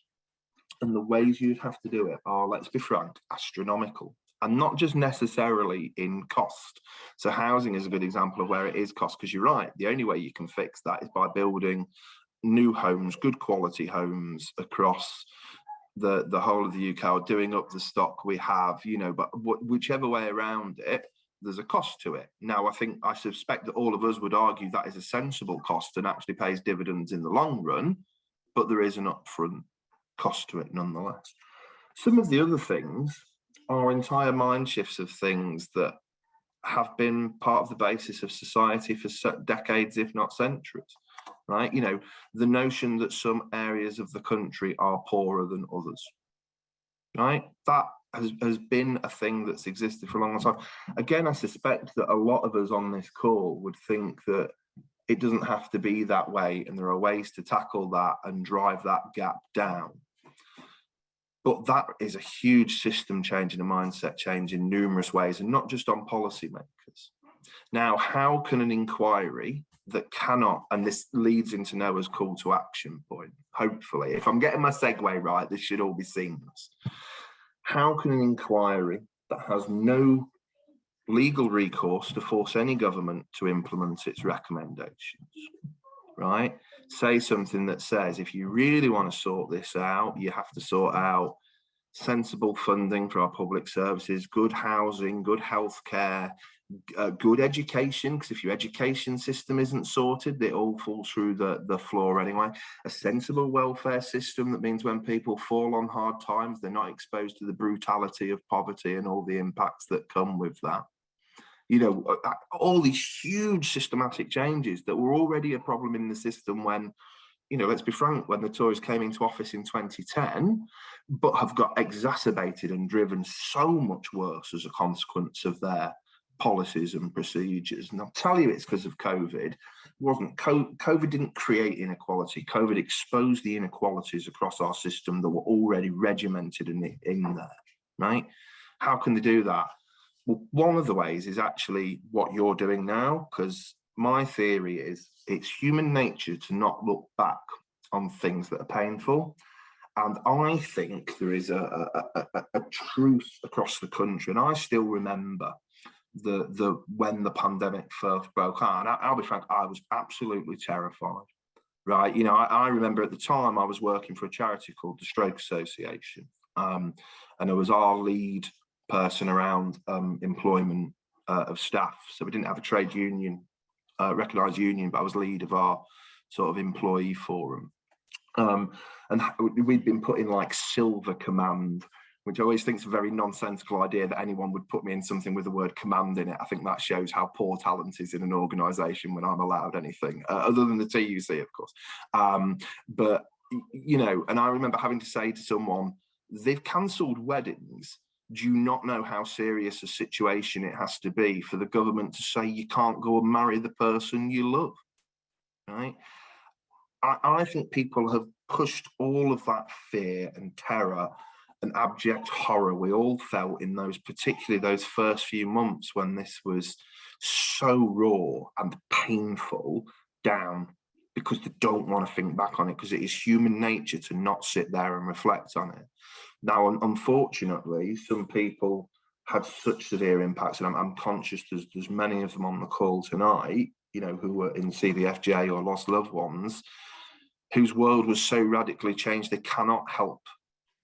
and the ways you'd have to do it are, let's be frank, astronomical, and not just necessarily in cost. So housing is a good example of where it is cost, because you're right, the only way you can fix that is by building new homes, good quality homes across the whole of the UK, or doing up the stock we have, you know, but whichever way around it, there's a cost to it. Now, I suspect that all of us would argue that is a sensible cost and actually pays dividends in the long run, but there is an upfront cost to it nonetheless. Some of the other things are entire mind shifts of things that have been part of the basis of society for decades, if not centuries, right? You know, the notion that some areas of the country are poorer than others, right? That has been a thing that's existed for a long time. Again, I suspect that a lot of us on this call would think that it doesn't have to be that way, and there are ways to tackle that and drive that gap down. But that is a huge system change and a mindset change in numerous ways, and not just on policymakers. Now, how can an inquiry that cannot, and this leads into Noah's call to action point, hopefully, if I'm getting my segue right, this should all be seamless. How can an inquiry that has no legal recourse to force any government to implement its recommendations, right, say something that says, if you really want to sort this out, you have to sort out sensible funding for our public services, good housing, good healthcare, good education, because if your education system isn't sorted, it all falls through the floor anyway. A sensible welfare system that means when people fall on hard times, they're not exposed to the brutality of poverty and all the impacts that come with that. You know, all these huge systematic changes that were already a problem in the system when, you know, let's be frank, when the Tories came into office in 2010, but have got exacerbated and driven so much worse as a consequence of their policies and procedures. And I'll tell you, it's because of COVID. COVID didn't create inequality. COVID exposed the inequalities across our system that were already regimented in there, right? How can they do that? Well, one of the ways is actually what you're doing now, because my theory is it's human nature to not look back on things that are painful. And I think there is a truth across the country. And I still remember when the pandemic first broke out. And I'll be frank, I was absolutely terrified, right? You know, I remember at the time I was working for a charity called the Stroke Association. And it was our lead person around employment of staff. So we didn't have a trade union, recognised union, but I was lead of our sort of employee forum. And we'd been put in like silver command, which I always think is a very nonsensical idea that anyone would put me in something with the word command in it. I think that shows how poor talent is in an organisation when I'm allowed anything, other than the TUC, of course. But, you know, and I remember having to say to someone, they've cancelled weddings. Do you not know how serious a situation it has to be for the government to say you can't go and marry the person you love, right? I think people have pushed all of that fear and terror and abject horror we all felt in particularly those first few months when this was so raw and painful down, because they don't want to think back on it, because it is human nature to not sit there and reflect on it. Now, unfortunately, some people had such severe impacts, and I'm conscious there's many of them on the call tonight, you know, who were in CDFJ or lost loved ones, whose world was so radically changed they cannot help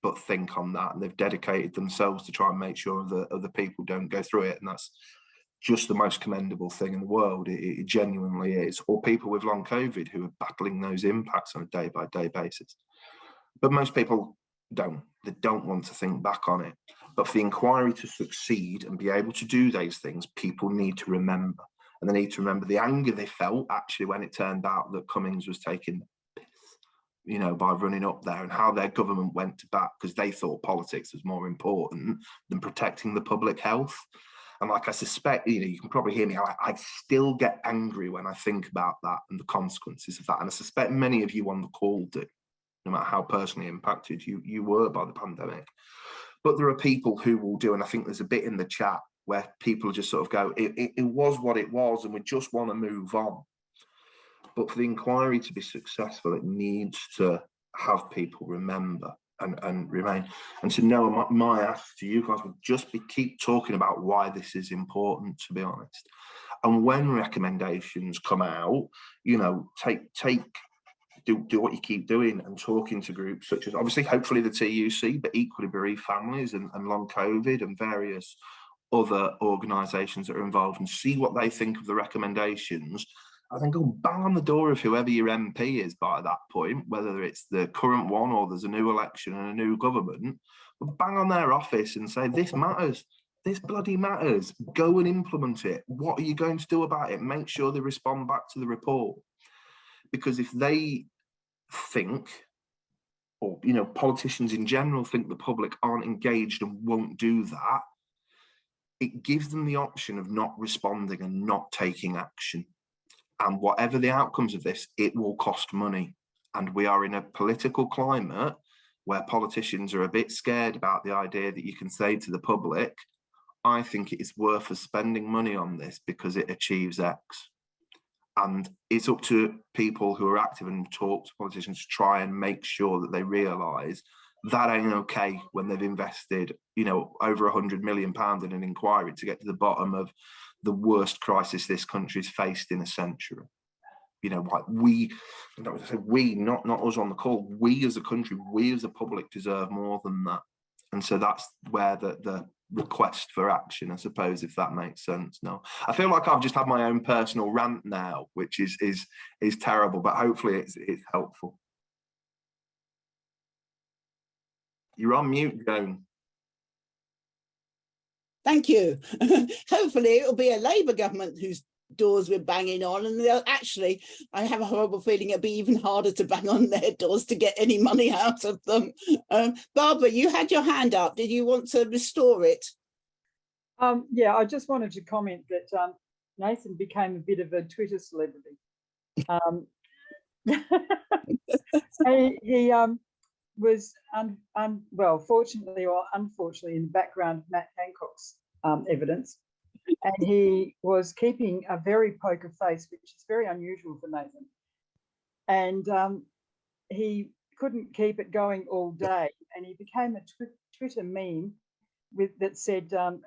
but think on that, and they've dedicated themselves to try and make sure that other people don't go through it, and that's just the most commendable thing in the world. It genuinely is. Or people with long COVID who are battling those impacts on a day-by-day basis. But most people don't. They don't want to think back on it. But for the inquiry to succeed and be able to do those things, people need to remember. And they need to remember the anger they felt actually when it turned out that Cummings was taking the piss, you know, by running up there, and how their government went to bat because they thought politics was more important than protecting the public health. And like I suspect, you know, you can probably hear me, I still get angry when I think about that and the consequences of that. And I suspect many of you on the call do, no matter how personally impacted you were by the pandemic. But there are people who will do, and I think there's a bit in the chat where people just sort of go, it was what it was, and we just want to move on. But for the inquiry to be successful, it needs to have people remember and remain. And to know, my ask to you guys would just be keep talking about why this is important, to be honest. And when recommendations come out, you know, do what you keep doing and talking to groups such as, obviously, hopefully the TUC, but equally bereaved families and long COVID and various other organisations that are involved, and see what they think of the recommendations. I think go bang on the door of whoever your MP is by that point, whether it's the current one or there's a new election and a new government, but bang on their office and say, this matters. This bloody matters. Go and implement it. What are you going to do about it? Make sure they respond back to the report. Because if they think, or, you know, politicians in general think the public aren't engaged and won't do that, it gives them the option of not responding and not taking action. And whatever the outcomes of this, it will cost money. And we are in a political climate where politicians are a bit scared about the idea that you can say to the public, I think it is worth us spending money on this because it achieves X. And it's up to people who are active and talk to politicians to try and make sure that they realise that ain't okay when they've invested, you know, over £100 million in an inquiry to get to the bottom of the worst crisis this country's faced in a century. You know, like not us on the call, we as a country, we as a public deserve more than that. And so that's where the request for action, I suppose, if that makes sense. No, I feel like I've just had my own personal rant now, which is terrible, but hopefully it's helpful. You're on mute, Joan. Thank you. Hopefully it'll be a Labour government whose doors we're banging on, and they'll actually, I have a horrible feeling it'll be even harder to bang on their doors to get any money out of them. Barbara, you had your hand up. Did you want to restore it? Yeah, I just wanted to comment that Nathan became a bit of a Twitter celebrity. He was, well, fortunately or unfortunately, in the background of Matt Hancock's evidence. And he was keeping a very poker face, which is very unusual for Nathan. And he couldn't keep it going all day. And he became a Twitter meme that said, the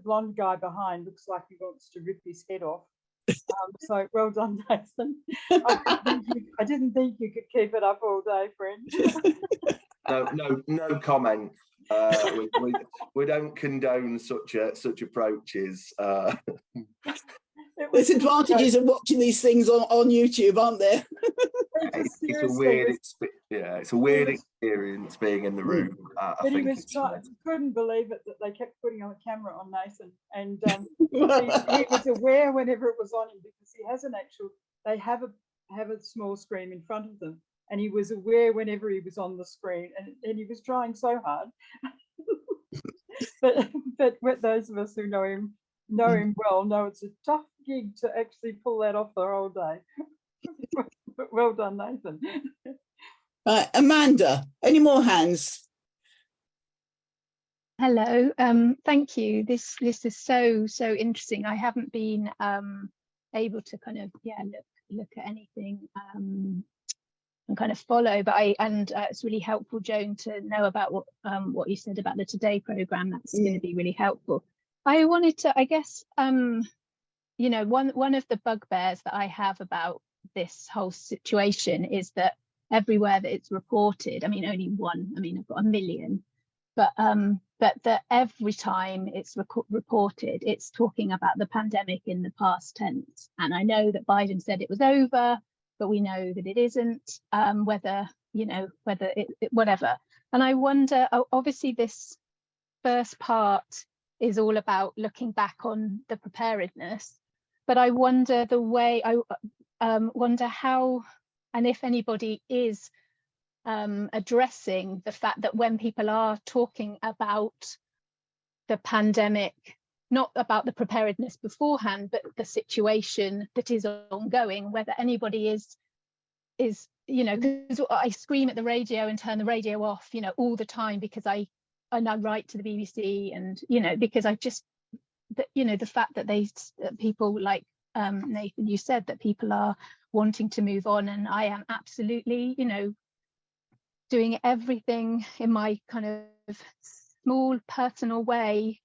blonde guy behind looks like he wants to rip his head off. So well done, Nathan. I didn't think you could keep it up all day, friend. No comment. We don't condone such approaches. There's advantages of watching these things on YouTube, aren't there? It's a weird experience being in the room. But he couldn't believe it that they kept putting on a camera on Nathan, and he was aware whenever it was on him, because he has they have a small screen in front of them, and he was aware whenever he was on the screen, and he was trying so hard. but those of us who know him well know it's a tough gig to actually pull that off the whole day. But well done, Nathan. Right, Amanda, any more hands? Hello, thank you. This is so interesting. I haven't been able to kind of look at anything and kind of follow, but it's really helpful, Joan, to know about what you said about the Today programme. That's going to be really helpful. I wanted to, I guess, you know, one of the bugbears that I have about this whole situation is that everywhere that it's reported. I mean, only one. I mean, I've got 1 million, but that every time it's reported, it's talking about the pandemic in the past tense. And I know that Biden said it was over, but we know that it isn't. Whether whatever. And I wonder. Obviously, this first part is all about looking back on the preparedness, but I wonder wonder how, and if anybody is addressing the fact that when people are talking about the pandemic, not about the preparedness beforehand, but the situation that is ongoing, whether anybody is because I scream at the radio and turn the radio off, all the time, because I write to the BBC, and because I just, the fact that people like Nathan, you said that people are wanting to move on, and I am absolutely, doing everything in my kind of small personal way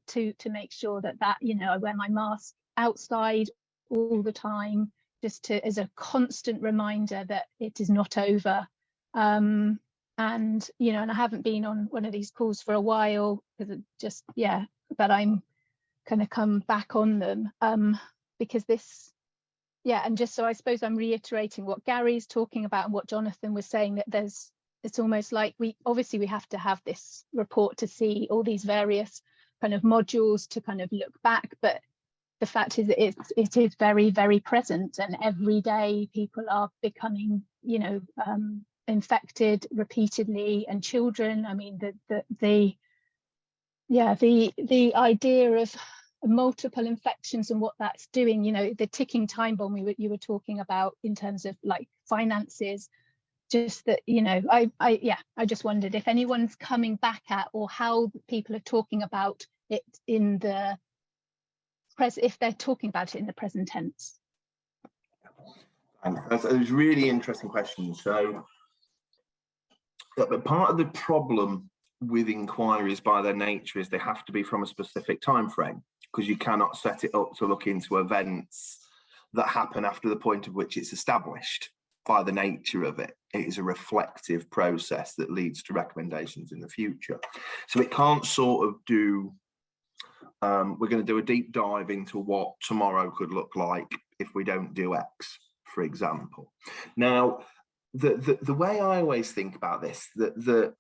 to make sure that I wear my mask outside all the time, just as a constant reminder that it is not over. And I haven't been on one of these calls for a while because but I'm going to come back on them because this, and just so I suppose I'm reiterating what Gary's talking about and what Jonathan was saying, that it's almost like we have to have this report to see all these various kind of modules to kind of look back, but the fact is that it is very, very present, and every day people are becoming infected repeatedly, and children. I mean, the idea of multiple infections and what that's doing, the ticking time bomb you were talking about in terms of like finances, just that, I just wondered if anyone's coming back at, or how people are talking about it in the if they're talking about it in the present tense. Thanks. That's a really interesting question. So part of the problem with inquiries by their nature is they have to be from a specific time frame, because you cannot set it up to look into events that happen after the point of which it's established. By the nature of it, it is a reflective process that leads to recommendations in the future. So it can't sort of do, we're going to do a deep dive into what tomorrow could look like if we don't do X, for example. Now, the way I always think about this, that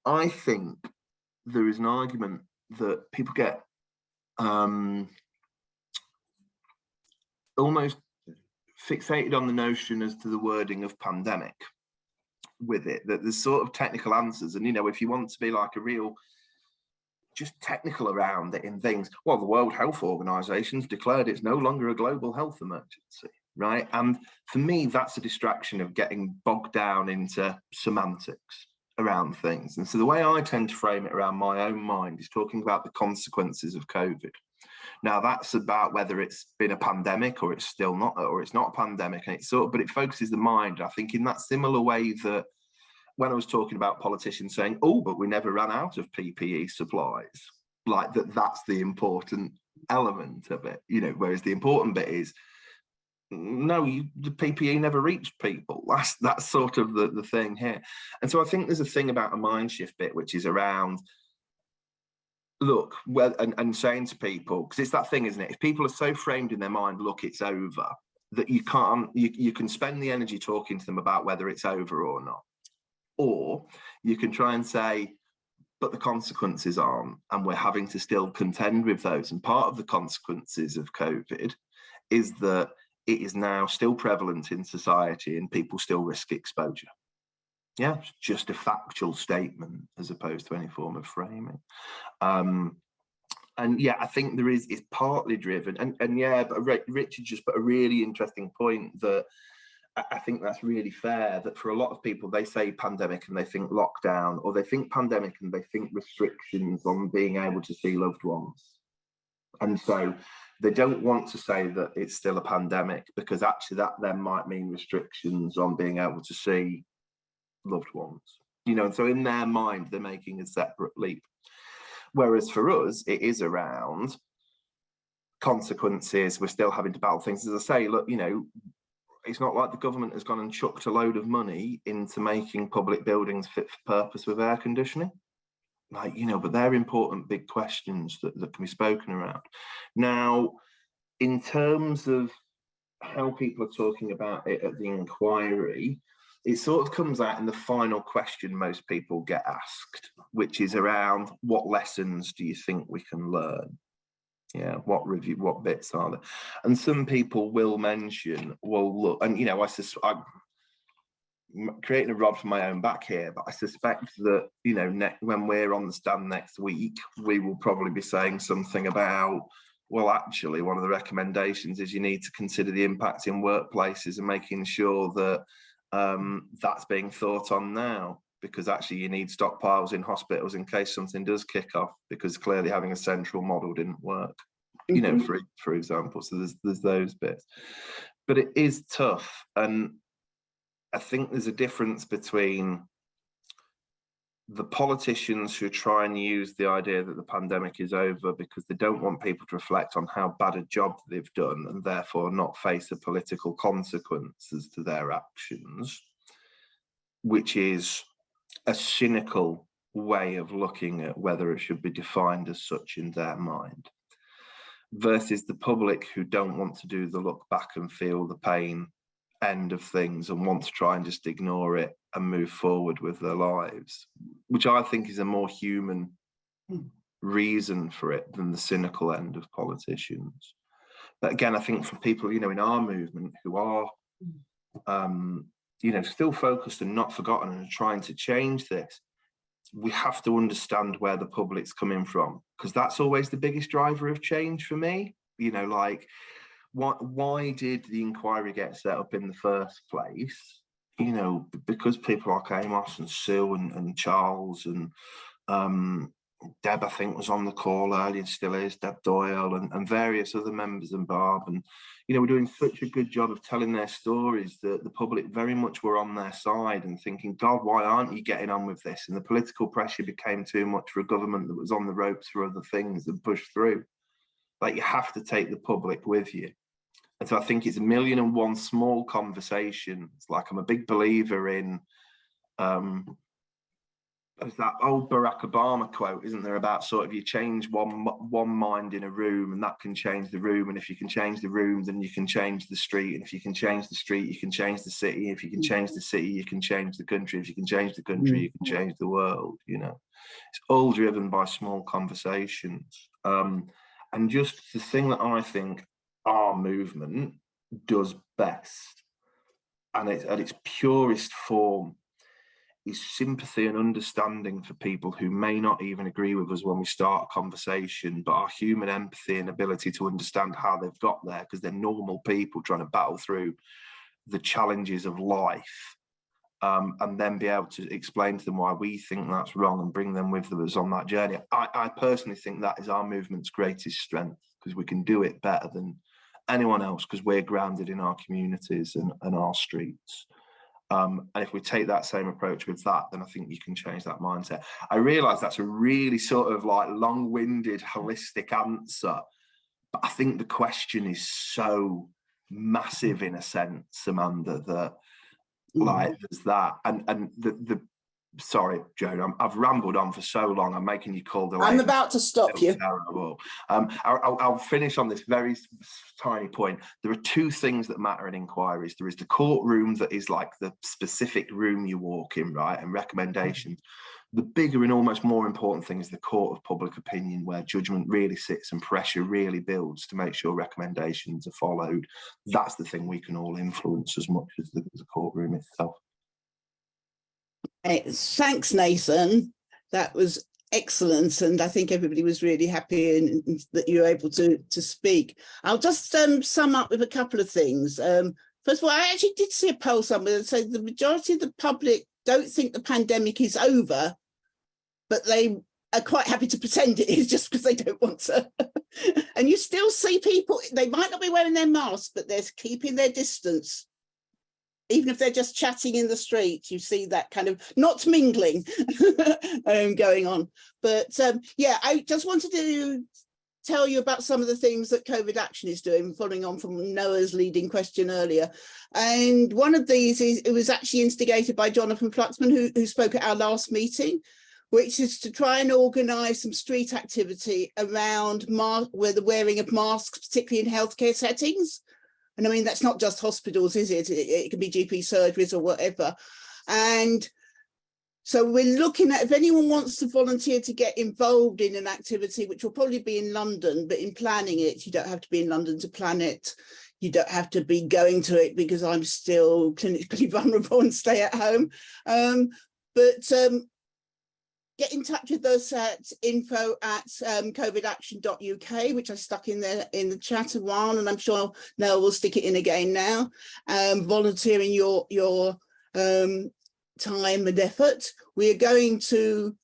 I think there is an argument that people get almost fixated on the notion as to the wording of pandemic with it, that there's sort of technical answers. And, if you want to be like a real just technical around it in things, well, the World Health Organization's declared it's no longer a global health emergency, right? And for me, that's a distraction of getting bogged down into semantics around things. And so the way I tend to frame it around my own mind is talking about the consequences of COVID. Now, that's about whether it's been a pandemic or it's still not, or it's not a pandemic, and but it focuses the mind. I think in that similar way that when I was talking about politicians saying, oh, but we never ran out of PPE supplies, like that's the important element of it, whereas the important bit is, no, the PPE never reached people. That's sort of the thing here. And so I think there's a thing about a mind shift bit, which is around, look, and saying to people, because it's that thing, isn't it? If people are so framed in their mind, look, it's over, that you can spend the energy talking to them about whether it's over or not. Or you can try and say, but the consequences aren't, and we're having to still contend with those. And part of the consequences of COVID is that it is now still prevalent in society and people still risk exposure. Yeah, it's just a factual statement as opposed to any form of framing. And yeah, I think it's partly driven. And yeah, but Richard just put a really interesting point that I think that's really fair, that for a lot of people, they say pandemic and they think lockdown, or they think pandemic and they think restrictions on being able to see loved ones. And so they don't want to say that it's still a pandemic, because actually that then might mean restrictions on being able to see loved ones. And so in their mind, they're making a separate leap. Whereas for us, it is around consequences. We're still having to battle things. As I say, look, it's not like the government has gone and chucked a load of money into making public buildings fit for purpose with air conditioning. Like, you know, but they're important big questions that can be spoken around. Now, in terms of how people are talking about it at the inquiry, it sort of comes out in the final question most people get asked, which is around what lessons do you think we can learn? Yeah, what bits are there? And some people will mention, well, look, and you know, I'm creating a rod for my own back here, but I suspect that, you know, when we're on the stand next week, we will probably be saying something about, well, actually, one of the recommendations is you need to consider the impact in workplaces and making sure that that's being thought on now, because actually you need stockpiles in hospitals in case something does kick off, because clearly having a central model didn't work, you know, for example. So there's those bits, but it is tough. And I think there's a difference between the politicians who try and use the idea that the pandemic is over because they don't want people to reflect on how bad a job they've done and therefore not face the political consequences to their actions, which is a cynical way of looking at whether it should be defined as such in their mind, versus the public who don't want to do the look back and feel the pain end of things and want to try and just ignore it and move forward with their lives, which I think is a more human reason for it than the cynical end of politicians. But again, I think for people, you know, in our movement who are, you know, still focused and not forgotten and trying to change this, we have to understand where the public's coming from, because that's always the biggest driver of change for me. You know, like, why did the inquiry get set up in the first place? You know, because people like Amos and Sue and Charles and Deb, I think, was on the call earlier and still is, Deb Doyle and various other members, and Barb. And, you know, we're doing such a good job of telling their stories that the public very much were on their side and thinking, God, why aren't you getting on with this? And the political pressure became too much for a government that was on the ropes for other things and pushed through. Like, you have to take the public with you. And so I think it's 1,000,001 small conversations. Like, I'm a big believer in there's that old Barack Obama quote, isn't there, about sort of you change one mind in a room and that can change the room, and if you can change the room, then you can change the street, and if you can change the street, you can change the city, if you can change the city, you can change the country, if you can change the country, you can change the world. You know, it's all driven by small conversations. And just the thing that I think our movement does best, and it's at its purest form, is sympathy and understanding for people who may not even agree with us when we start a conversation, but our human empathy and ability to understand how they've got there, because they're normal people trying to battle through the challenges of life, and then be able to explain to them why we think that's wrong and bring them with us on that journey. I personally think that is our movement's greatest strength, because we can do it better than anyone else, because we're grounded in our communities and our streets. And if we take that same approach with that, then I think you can change that mindset. I realise that's a really sort of like long-winded, holistic answer, but I think the question is so massive in a sense, Amanda, that like there's that. And the sorry, Joan, I've rambled on for so long. I'm making you call the. I'm about to stop you. Terrible. I'll finish on this very tiny point. There are two things that matter in inquiries. There is the courtroom, that is like the specific room you walk in, right, and recommendations. The bigger and almost more important thing is the court of public opinion, where judgment really sits and pressure really builds to make sure recommendations are followed. That's the thing we can all influence as much as the courtroom itself. Thanks, Nathan. That was excellent, and I think everybody was really happy that you were able to speak. I'll just sum up with a couple of things. First of all, I actually did see a poll somewhere that said the majority of the public don't think the pandemic is over, but they are quite happy to pretend it is just because they don't want to. And you still see people, they might not be wearing their masks, but they're keeping their distance. Even if they're just chatting in the street, you see that kind of not mingling going on. But yeah, I just wanted to tell you about some of the things that COVID Action is doing, following on from Noah's leading question earlier. And one of these is, it was actually instigated by Jonathan Fluxman, who spoke at our last meeting, which is to try and organise some street activity around the wearing of masks, particularly in healthcare settings. And I mean, that's not just hospitals, is it? It can be GP surgeries or whatever. And so we're looking at, if anyone wants to volunteer to get involved in an activity, which will probably be in London, but in planning it, you don't have to be in London to plan it. You don't have to be going to it, because I'm still clinically vulnerable and stay at home. Get in touch with us at info@covidaction.uk, which I stuck in there in the chat a while, and I'm sure Noel will stick it in again now. Volunteering your time and effort. We are going to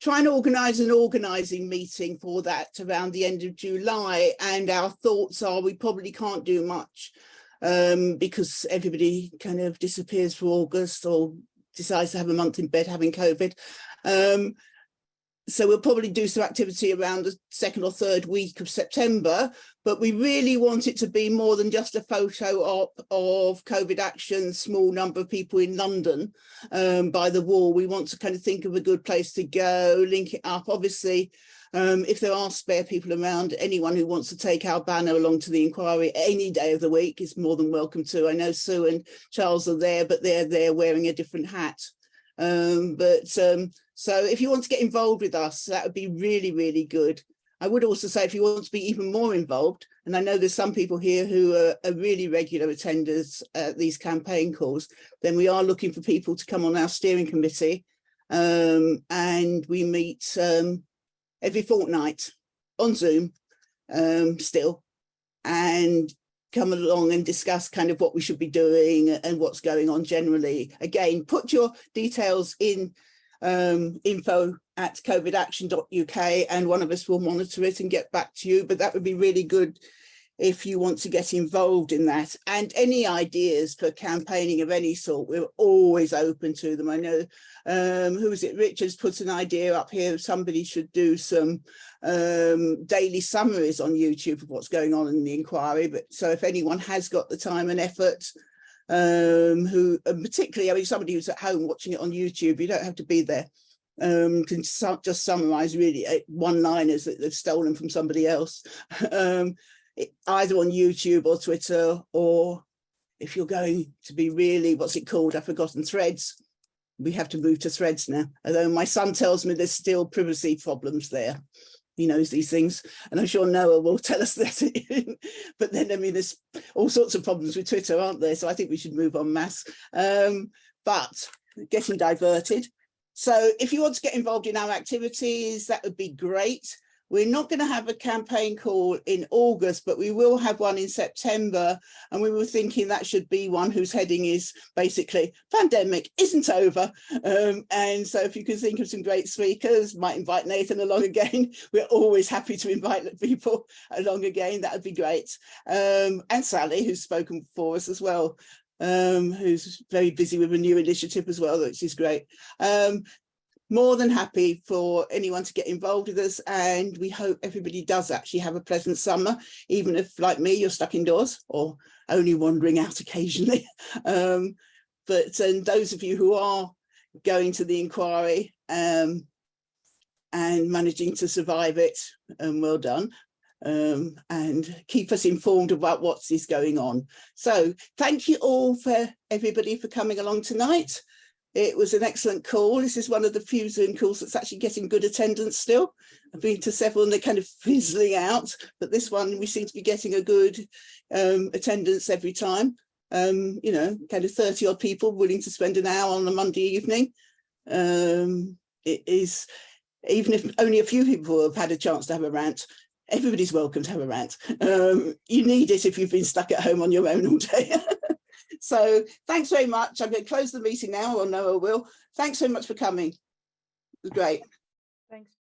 try and organise an organising meeting for that around the end of July, and our thoughts are we probably can't do much because everybody kind of disappears for August or decides to have a month in bed having COVID. So we'll probably do some activity around the 2nd or 3rd week of September, but we really want it to be more than just a photo op of COVID Action, small number of people in London by the wall. We want to kind of think of a good place to go, link it up. Obviously, if there are spare people around, anyone who wants to take our banner along to the inquiry any day of the week is more than welcome to. I know Sue and Charles are there, but they're there wearing a different hat. So if you want to get involved with us, that would be really, really good. I would also say, if you want to be even more involved, and I know there's some people here who are really regular attenders at these campaign calls, then we are looking for people to come on our steering committee, and we meet every fortnight on Zoom still, and come along and discuss kind of what we should be doing and what's going on generally. Again, put your details in info@covidaction.uk, and one of us will monitor it and get back to you. But that would be really good if you want to get involved in that. And any ideas for campaigning of any sort, we're always open to them. I know, who was it? Richard's put an idea up here. Somebody should do some daily summaries on YouTube of what's going on in the inquiry. But so if anyone has got the time and effort, who particularly, I mean, somebody who's at home watching it on YouTube, you don't have to be there, can just summarize really one-liners that they've stolen from somebody else, either on YouTube or Twitter, or if you're going to be really, what's it called? I've forgotten, Threads. We have to move to Threads now, although my son tells me there's still privacy problems there. He knows these things, and I'm sure Noah will tell us that. But then, I mean, there's all sorts of problems with Twitter, aren't there? So I think we should move en masse. But getting diverted. So if you want to get involved in our activities, that would be great. We're not going to have a campaign call in August, but we will have one in September. And we were thinking that should be one whose heading is basically pandemic isn't over. And so if you can think of some great speakers, might invite Nathan along again. We're always happy to invite people along again. That would be great. And Sally, who's spoken for us as well, who's very busy with a new initiative as well, which is great. More than happy for anyone to get involved with us, and we hope everybody does actually have a pleasant summer, even if, like me, you're stuck indoors or only wandering out occasionally. But those of you who are going to the inquiry and managing to survive it, well done. And keep us informed about what is going on. So thank you all for everybody for coming along tonight. It was an excellent call. This is one of the few Zoom calls that's actually getting good attendance still. I've been to several and they're kind of fizzling out, but this one we seem to be getting a good attendance every time. You know, kind of 30 odd people willing to spend an hour on a Monday evening. It is, even if only a few people have had a chance to have a rant, everybody's welcome to have a rant. You need it if you've been stuck at home on your own all day. So thanks very much. I'm going to close the meeting now, or Noah will. Thanks so much for coming. It was great. Thanks.